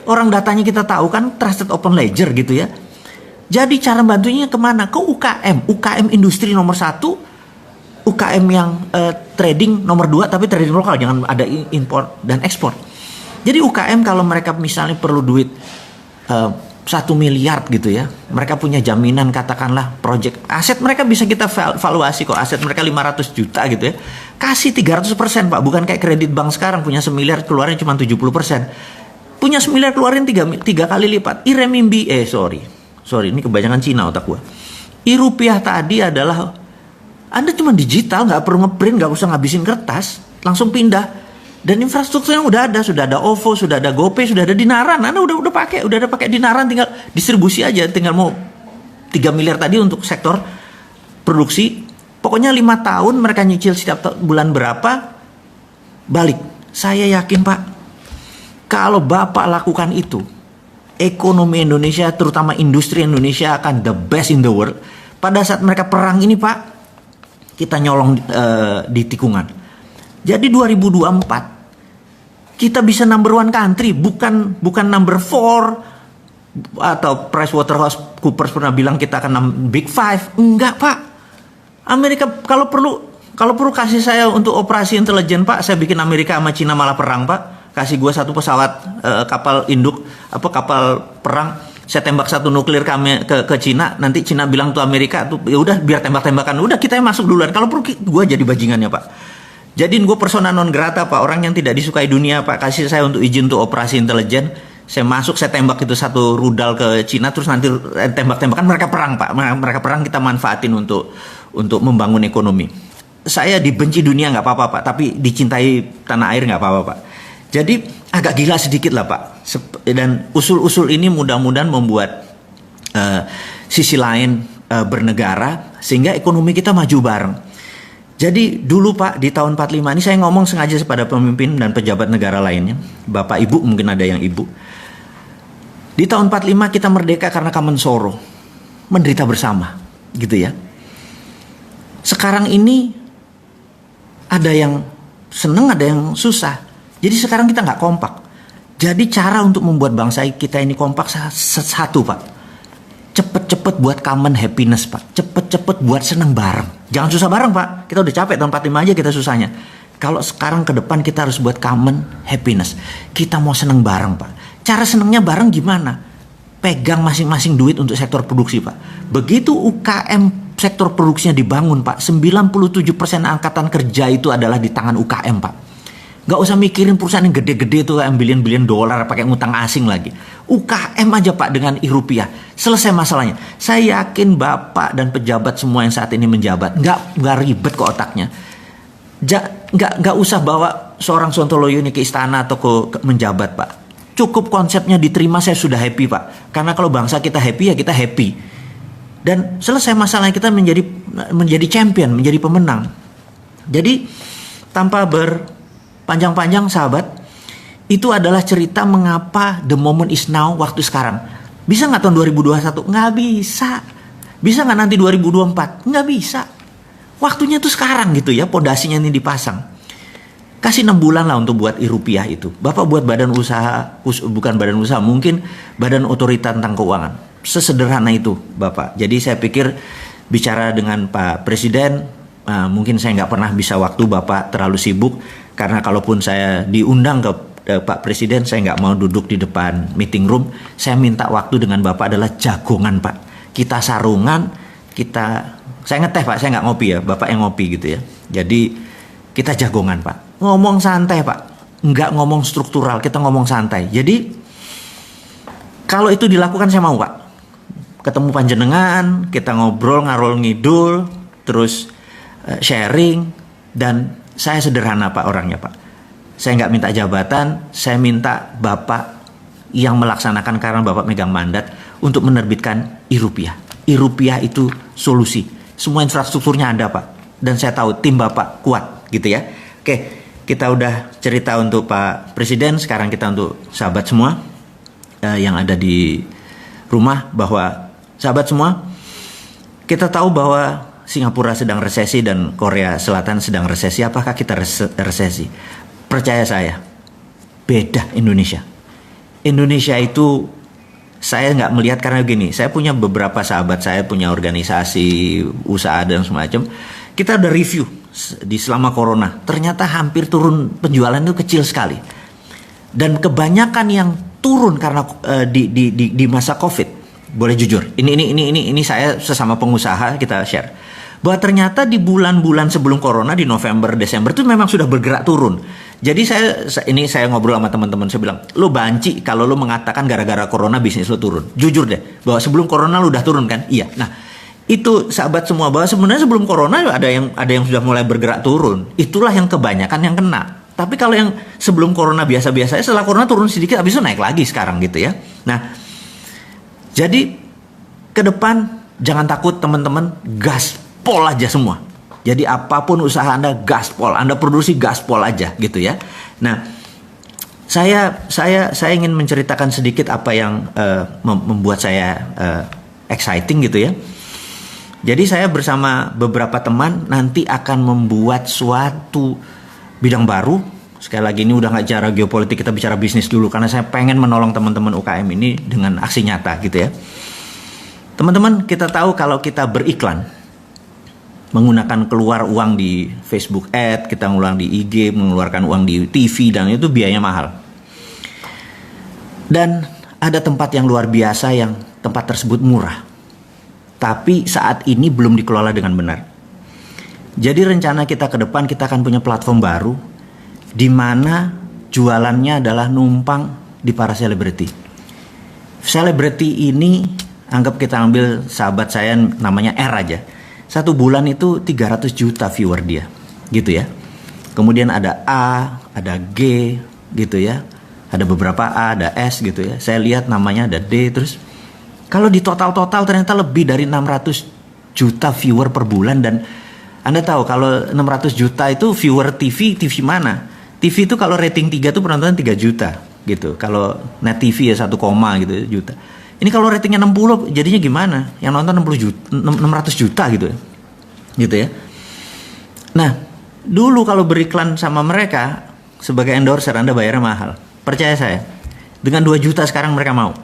Orang datanya kita tahu kan, trusted open ledger gitu ya. Jadi cara bantunya kemana? Ke UKM industri nomor 1, UKM yang trading nomor 2, tapi trading lokal, jangan ada import dan ekspor. Jadi UKM kalau mereka misalnya perlu duit 1 miliar gitu ya, mereka punya jaminan, katakanlah project aset mereka bisa kita valuasi kok, aset mereka 500 juta gitu ya, kasih 300% Pak, bukan kayak kredit bank sekarang punya 1 miliar keluarin cuma 70%, punya 1 miliar keluarin 3 kali lipat. E-renminbi, sorry ini kebanyakan Cina otak gua. E-rupiah tadi adalah Anda cuma digital, nggak perlu ngeprint, nggak usah ngabisin kertas, langsung pindah. Dan infrastrukturnya sudah ada OVO, sudah ada GoPay, sudah ada Dinaran. Anda udah ada pakai Dinaran, tinggal distribusi aja, tinggal mau 3 miliar tadi untuk sektor produksi. Pokoknya 5 tahun mereka nyicil setiap bulan berapa, balik. Saya yakin Pak, kalau Bapak lakukan itu, ekonomi Indonesia, terutama industri Indonesia akan the best in the world. Pada saat mereka perang ini Pak, kita nyolong di tikungan. Jadi 2024 kita bisa number 1 country, bukan number 4 atau PricewaterhouseCoopers pernah bilang kita akan Big 5. Enggak Pak. Amerika kalau perlu kasih saya untuk operasi intelijen Pak, saya bikin Amerika sama Cina malah perang Pak. Kasih gua 1 pesawat kapal induk kapal perang, saya tembak 1 nuklir ke Cina, nanti Cina bilang tuh Amerika tuh ya udah biar tembak-tembakan, udah kita yang masuk duluan. Kalau perlu gua jadi bajingannya Pak. Jadiin gue persona non grata Pak, orang yang tidak disukai dunia Pak, kasih saya untuk izin untuk operasi intelijen. Saya masuk, saya tembak itu satu rudal ke Cina, terus nanti tembak-tembakan mereka perang Pak. Mereka perang, kita manfaatin untuk membangun ekonomi. Saya dibenci dunia nggak apa-apa Pak, tapi dicintai tanah air nggak apa-apa Pak. Jadi agak gila sedikit lah Pak. Dan usul-usul ini mudah-mudahan membuat sisi lain bernegara, sehingga ekonomi kita maju bareng. Jadi dulu Pak, di tahun 45 ini saya ngomong sengaja kepada pemimpin dan pejabat negara lainnya. Bapak Ibu, mungkin ada yang Ibu. Di tahun 45 kita merdeka karena Kamen Soro. Menderita bersama, gitu ya. Sekarang ini ada yang seneng, ada yang susah. Jadi sekarang kita nggak kompak. Jadi cara untuk membuat bangsa kita ini kompak satu Pak. Cepet-cepet buat common happiness Pak. Cepet-cepet buat seneng bareng. Jangan susah bareng Pak. Kita udah capek tahun 45 aja kita susahnya. Kalau sekarang ke depan kita harus buat common happiness. Kita mau seneng bareng Pak. Cara senengnya bareng gimana? Pegang masing-masing duit untuk sektor produksi Pak. Begitu UKM sektor produksinya dibangun Pak, 97% angkatan kerja itu adalah di tangan UKM Pak. Gak usah mikirin perusahaan yang gede-gede itu kayak bilion-bilion dolar pakai ngutang asing lagi. UKM aja Pak dengan rupiah. Selesai masalahnya. Saya yakin Bapak dan pejabat semua yang saat ini menjabat nggak ribet ke otaknya. Nggak usah bawa seorang Sontoloyo ini ke istana atau ke menjabat Pak. Cukup konsepnya diterima, saya sudah happy Pak. Karena kalau bangsa kita happy ya kita happy. Dan selesai masalahnya, kita menjadi champion, menjadi pemenang. Jadi tanpa berpanjang-panjang sahabat, itu adalah cerita mengapa the moment is now, waktu sekarang. Bisa nggak tahun 2021? Nggak bisa. Bisa nggak nanti 2024? Nggak bisa. Waktunya tuh sekarang gitu ya, pondasinya ini dipasang. Kasih 6 bulan lah untuk buat rupiah itu. Bapak buat badan usaha, bukan badan usaha, mungkin badan otorita tentang keuangan. Sesederhana itu Bapak. Jadi saya pikir bicara dengan Pak Presiden, mungkin saya nggak pernah bisa waktu, Bapak terlalu sibuk. Karena kalaupun saya diundang ke Pak Presiden, saya nggak mau duduk di depan meeting room. Saya minta waktu dengan Bapak adalah jagongan Pak. Kita sarungan, saya ngeteh Pak, saya nggak ngopi ya, Bapak yang ngopi gitu ya. Jadi kita jagongan Pak. Ngomong santai Pak, nggak ngomong struktural, kita ngomong santai. Jadi kalau itu dilakukan saya mau Pak. Ketemu panjenengan, kita ngobrol ngarol ngidul, terus sharing, dan saya sederhana Pak orangnya Pak. Saya nggak minta jabatan, saya minta Bapak yang melaksanakan karena Bapak megang mandat untuk menerbitkan e-rupiah. E-rupiah itu solusi. Semua infrastrukturnya ada Pak, dan saya tahu tim Bapak kuat gitu ya. Oke. Kita udah cerita untuk Pak Presiden, sekarang kita untuk sahabat semua yang ada di rumah, bahwa sahabat semua, kita tahu bahwa Singapura sedang resesi dan Korea Selatan sedang resesi. Apakah kita resesi? Percaya saya, beda Indonesia. Indonesia itu saya nggak melihat, karena gini, saya punya beberapa sahabat, saya punya organisasi, usaha dan semacam. Kita udah review di selama corona, ternyata hampir turun penjualan itu kecil sekali, dan kebanyakan yang turun karena di masa COVID. Boleh jujur, ini saya sesama pengusaha kita share bahwa ternyata di bulan-bulan sebelum corona, di November Desember itu memang sudah bergerak turun. Jadi saya ngobrol sama teman-teman, saya bilang, lo banci kalau lo mengatakan gara-gara corona bisnis lo turun. Jujur deh bahwa sebelum corona lo udah turun kan? Iya. Nah, itu sahabat semua, bahwa sebenarnya sebelum corona ada yang sudah mulai bergerak turun. Itulah yang kebanyakan yang kena. Tapi kalau yang sebelum corona biasa-biasa, setelah corona turun sedikit, habis itu naik lagi sekarang gitu ya. Nah, jadi ke depan jangan takut teman-teman, gaspol aja semua. Jadi apapun usaha Anda, gaspol, Anda produksi gaspol aja gitu ya. Nah, saya ingin menceritakan sedikit apa yang membuat saya exciting gitu ya. Jadi saya bersama beberapa teman nanti akan membuat suatu bidang baru. Sekali lagi ini udah nggak bicara geopolitik, kita bicara bisnis dulu, karena saya pengen menolong teman-teman UKM ini dengan aksi nyata gitu ya. Teman-teman, kita tahu kalau kita beriklan, menggunakan keluar uang di Facebook Ad, kita ngulang di IG, mengeluarkan uang di TV, dan itu biayanya mahal. Dan ada tempat yang luar biasa yang tempat tersebut murah, tapi saat ini belum dikelola dengan benar. Jadi rencana kita ke depan, kita akan punya platform baru di mana jualannya adalah numpang di para selebriti. Selebriti ini, anggap kita ambil sahabat saya namanya R aja. 1 bulan itu 300 juta viewer dia, gitu ya. Kemudian ada A, ada G, gitu ya. Ada beberapa A, ada S gitu ya. Saya lihat namanya ada D. Terus kalau di total-total ternyata lebih dari 600 juta viewer per bulan. Dan Anda tahu kalau 600 juta itu viewer TV mana? TV itu kalau rating 3 tuh penontonnya 3 juta gitu. Kalau net TV ya 1, gitu juta. Ini kalau ratingnya 60 jadinya gimana? Yang nonton 600 juta gitu ya. Gitu ya. Nah, dulu kalau beriklan sama mereka sebagai endorser Anda bayarnya mahal. Percaya saya. Dengan 2 juta sekarang mereka mau.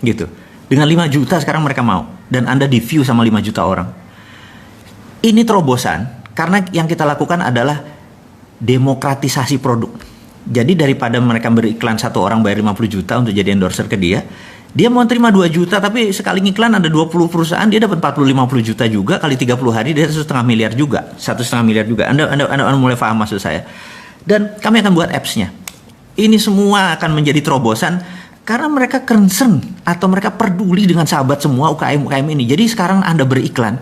Gitu. Dengan 5 juta sekarang mereka mau. Dan Anda di view sama 5 juta orang. Ini terobosan karena yang kita lakukan adalah demokratisasi produk. Jadi daripada mereka beriklan 1 orang bayar 50 juta untuk jadi endorser ke dia, dia mau terima 2 juta tapi sekali ngiklan ada 20 perusahaan, dia dapat 40-50 juta juga, kali 30 hari dia 1,5 miliar juga. 1,5 miliar juga. Anda mulai paham maksud saya. Dan kami akan buat apps-nya. Ini semua akan menjadi terobosan karena mereka concern atau mereka peduli dengan sahabat semua UKM ini. Jadi sekarang Anda beriklan,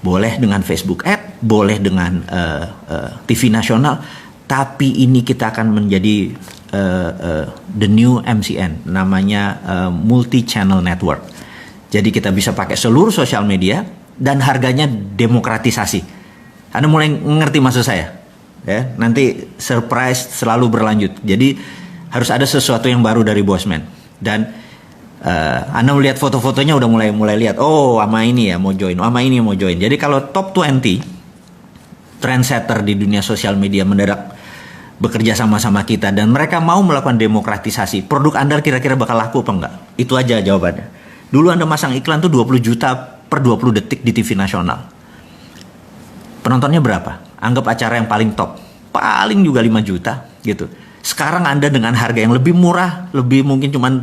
boleh dengan Facebook Ad, boleh dengan TV nasional, tapi ini kita akan menjadi the new MCN, namanya multi channel network. Jadi kita bisa pakai seluruh sosial media dan harganya demokratisasi. Anda mulai ngerti maksud saya? Ya, nanti surprise selalu berlanjut. Jadi harus ada sesuatu yang baru dari Bosman. Dan Anda melihat foto-fotonya udah mulai lihat, oh sama ini ya mau join, sama ini mau join. Jadi kalau top 20 trendsetter di dunia sosial media mendadak bekerja sama-sama kita dan mereka mau melakukan demokratisasi, produk Anda kira-kira bakal laku apa enggak? Itu aja jawabannya. Dulu Anda masang iklan tuh 20 juta per 20 detik di TV nasional. Penontonnya berapa? Anggap acara yang paling top, paling juga 5 juta gitu. Sekarang Anda dengan harga yang lebih murah, lebih mungkin cuman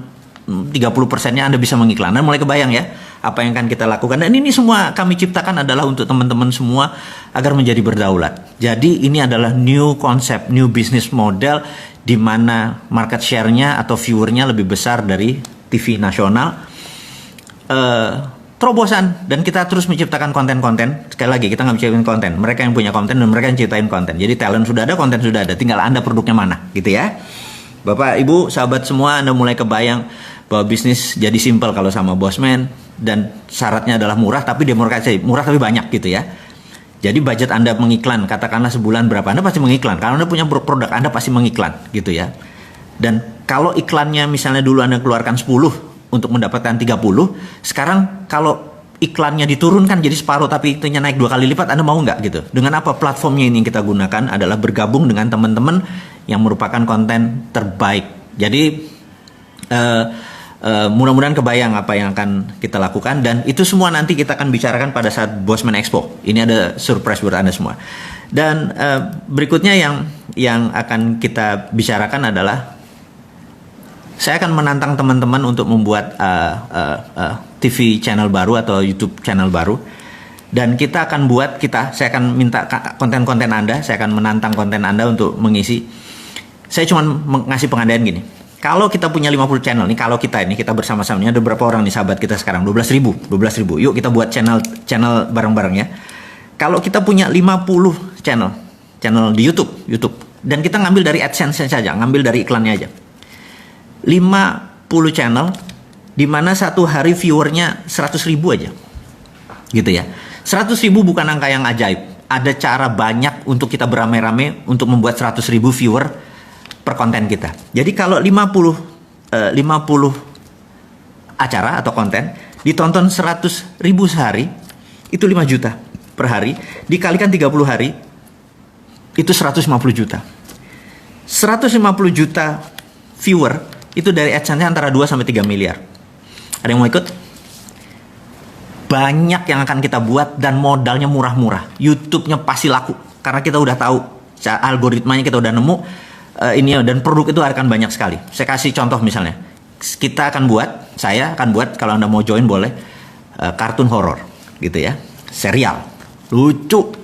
30%-nya Anda bisa mengiklan. Anda mulai kebayang ya apa yang akan kita lakukan. Dan ini semua kami ciptakan adalah untuk teman-teman semua agar menjadi berdaulat. Jadi ini adalah new concept, new business model di mana market share-nya atau viewer-nya lebih besar dari TV nasional. Terobosan, dan kita terus menciptakan konten-konten. Sekali lagi kita nggak menciptakan konten, mereka yang punya konten dan mereka yang ciptain konten. Jadi talent sudah ada, konten sudah ada, tinggal Anda produknya mana gitu ya. Bapak, Ibu, sahabat semua, Anda mulai kebayang bahwa bisnis jadi simpel kalau sama Bosman, dan syaratnya adalah murah tapi demokratisasi, murah tapi banyak gitu ya. Jadi budget Anda mengiklan, katakanlah sebulan berapa, Anda pasti mengiklan. Kalau Anda punya produk, Anda pasti mengiklan gitu ya. Dan kalau iklannya misalnya dulu Anda keluarkan 10 untuk mendapatkan 30, sekarang kalau iklannya diturunkan jadi separuh tapi itunya naik 2 kali lipat, Anda mau nggak gitu? Dengan apa? Platformnya ini yang kita gunakan adalah bergabung dengan teman-teman yang merupakan konten terbaik. Jadi mudah-mudahan kebayang apa yang akan kita lakukan, dan itu semua nanti kita akan bicarakan pada saat Bosman Expo. Ini ada surprise buat Anda semua. Dan berikutnya yang akan kita bicarakan adalah saya akan menantang teman-teman untuk membuat TV channel baru atau YouTube channel baru. Dan kita akan saya akan minta konten-konten Anda, saya akan menantang konten Anda untuk mengisi. Saya cuma ngasih pengandaian gini. Kalau kita punya 50 channel nih, kalau kita bersama-sama, ini ada berapa orang nih sahabat kita sekarang? 12.000. Yuk kita buat channel bareng-bareng ya. Kalau kita punya 50 channel di YouTube. Dan kita ngambil dari AdSense saja, ngambil dari iklannya aja. 50 channel di mana satu hari viewernya 100.000 aja gitu ya. 100.000 bukan angka yang ajaib, ada cara banyak untuk kita beramai-ramai untuk membuat 100.000 viewer per konten kita. Jadi kalau 50 acara atau konten ditonton 100.000 sehari, itu 5 juta per hari, dikalikan 30 hari itu 150 juta. 150 juta viewer itu dari AdSense antara 2 sampai 3 miliar. Ada yang mau ikut? Banyak yang akan kita buat dan modalnya murah-murah. YouTube-nya pasti laku karena kita udah tahu algoritmanya, kita udah nemu ini, dan produk itu akan banyak sekali. Saya kasih contoh misalnya. Saya akan buat kalau Anda mau join boleh kartun horor gitu ya. Serial. Lucu,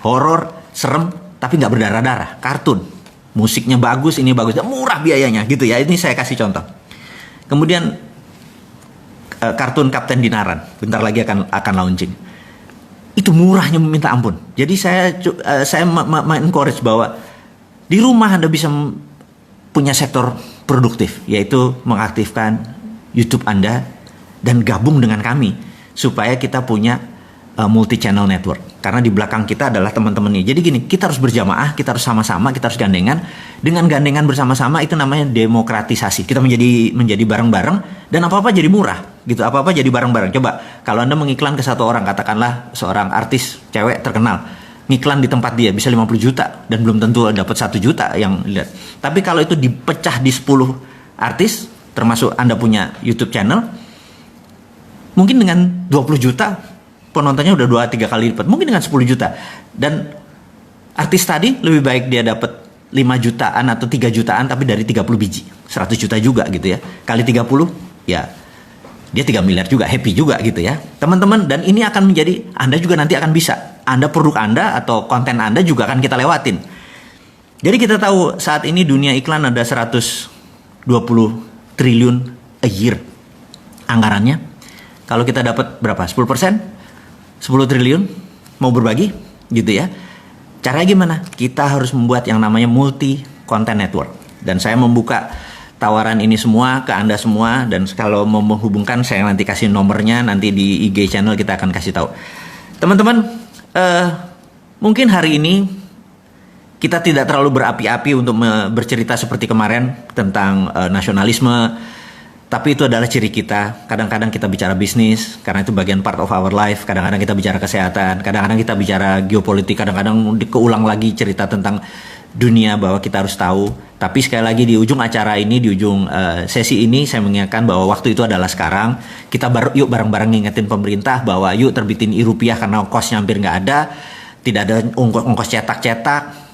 horor, serem tapi nggak berdarah-darah, kartun. musiknya bagus, ini bagus, dan murah biayanya gitu ya. Ini saya kasih contoh. Kemudian kartun Kapten Dinaran, bentar lagi akan launching. Itu murahnya minta ampun. Jadi saya encourage bahwa di rumah Anda bisa punya sektor produktif, yaitu mengaktifkan YouTube Anda dan gabung dengan kami supaya kita punya multi channel network. Karena di belakang kita adalah teman-teman ini. Jadi gini, kita harus berjamaah, kita harus sama-sama, kita harus gandengan. Dengan gandengan bersama-sama itu namanya demokratisasi. Kita menjadi bareng-bareng dan apa-apa jadi murah gitu. Apa-apa jadi bareng-bareng. Coba kalau Anda mengiklan ke satu orang, katakanlah seorang artis cewek terkenal, ngiklan di tempat dia bisa 50 juta dan belum tentu dapat 1 juta yang lihat. Tapi kalau itu dipecah di 10 artis, termasuk Anda punya YouTube channel, mungkin dengan 20 juta penontonnya udah 2-3 kali lipat, mungkin dengan 10 juta. Dan artis tadi lebih baik dia dapat 5 jutaan atau 3 jutaan tapi dari 30 biji, 100 juta juga gitu ya. Kali 30 ya dia 3 miliar juga, happy juga gitu ya. Teman-teman, dan ini akan menjadi, Anda juga nanti akan bisa. Anda, produk Anda atau konten Anda juga akan kita lewatin. Jadi kita tahu saat ini dunia iklan ada 120 triliun a year anggarannya. Kalau kita dapat berapa? 10%? 10 triliun mau berbagi gitu ya. Caranya gimana? Kita harus membuat yang namanya multi content network. Dan saya membuka tawaran ini semua ke Anda semua, dan kalau mau menghubungkan saya nanti kasih nomornya, nanti di IG channel kita akan kasih tahu. Teman-teman, mungkin hari ini kita tidak terlalu berapi-api untuk bercerita seperti kemarin tentang nasionalisme. Tapi itu adalah ciri kita. Kadang-kadang kita bicara bisnis, karena itu bagian part of our life. Kadang-kadang kita bicara kesehatan, kadang-kadang kita bicara geopolitik, kadang-kadang keulang lagi cerita tentang dunia bahwa kita harus tahu. Tapi sekali lagi di ujung acara ini, di ujung sesi ini, saya mengingatkan bahwa waktu itu adalah sekarang. Kita yuk bareng-bareng ngingetin pemerintah bahwa yuk terbitin rupiah karena ongkosnya hampir nggak ada. Tidak ada ongkos cetak-cetak.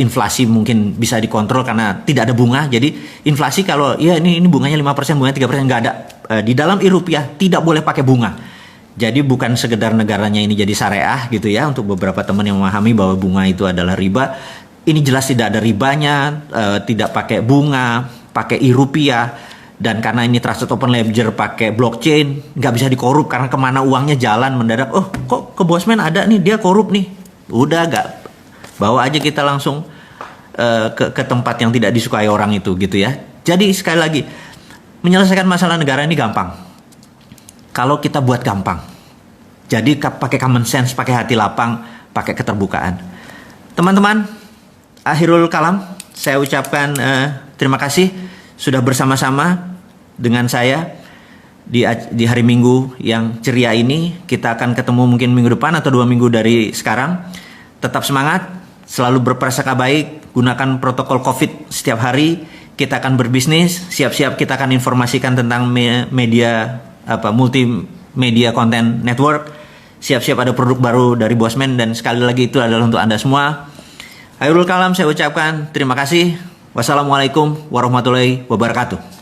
Inflasi mungkin bisa dikontrol karena tidak ada bunga. Jadi inflasi kalau ya ini bunganya 5%, bunganya 3%, nggak ada. Di dalam rupiah tidak boleh pakai bunga. Jadi bukan sekedar negaranya ini jadi syariah gitu ya, untuk beberapa teman yang memahami bahwa bunga itu adalah riba. Ini jelas tidak ada ribanya, tidak pakai bunga, pakai rupiah. Dan karena ini trusted open ledger pakai blockchain, nggak bisa dikorup karena kemana uangnya jalan mendadak. Oh kok ke Bosman ada nih, dia korup nih. Udah nggak. Bawa aja kita langsung ke tempat yang tidak disukai orang itu gitu ya. Jadi sekali lagi, menyelesaikan masalah negara ini gampang kalau kita buat gampang. Jadi pakai common sense, pakai hati lapang, pakai keterbukaan. Teman-teman, akhirul kalam, saya ucapkan terima kasih sudah bersama-sama dengan saya di hari Minggu yang ceria ini. Kita akan ketemu mungkin minggu depan atau 2 minggu dari sekarang. Tetap semangat. Selalu berprasangka baik, gunakan protokol COVID setiap hari. Kita akan berbisnis, siap-siap kita akan informasikan tentang media multimedia content network. Siap-siap ada produk baru dari Bosman, dan sekali lagi itu adalah untuk Anda semua. Akhirul kalam, saya ucapkan terima kasih. Wassalamualaikum warahmatullahi wabarakatuh.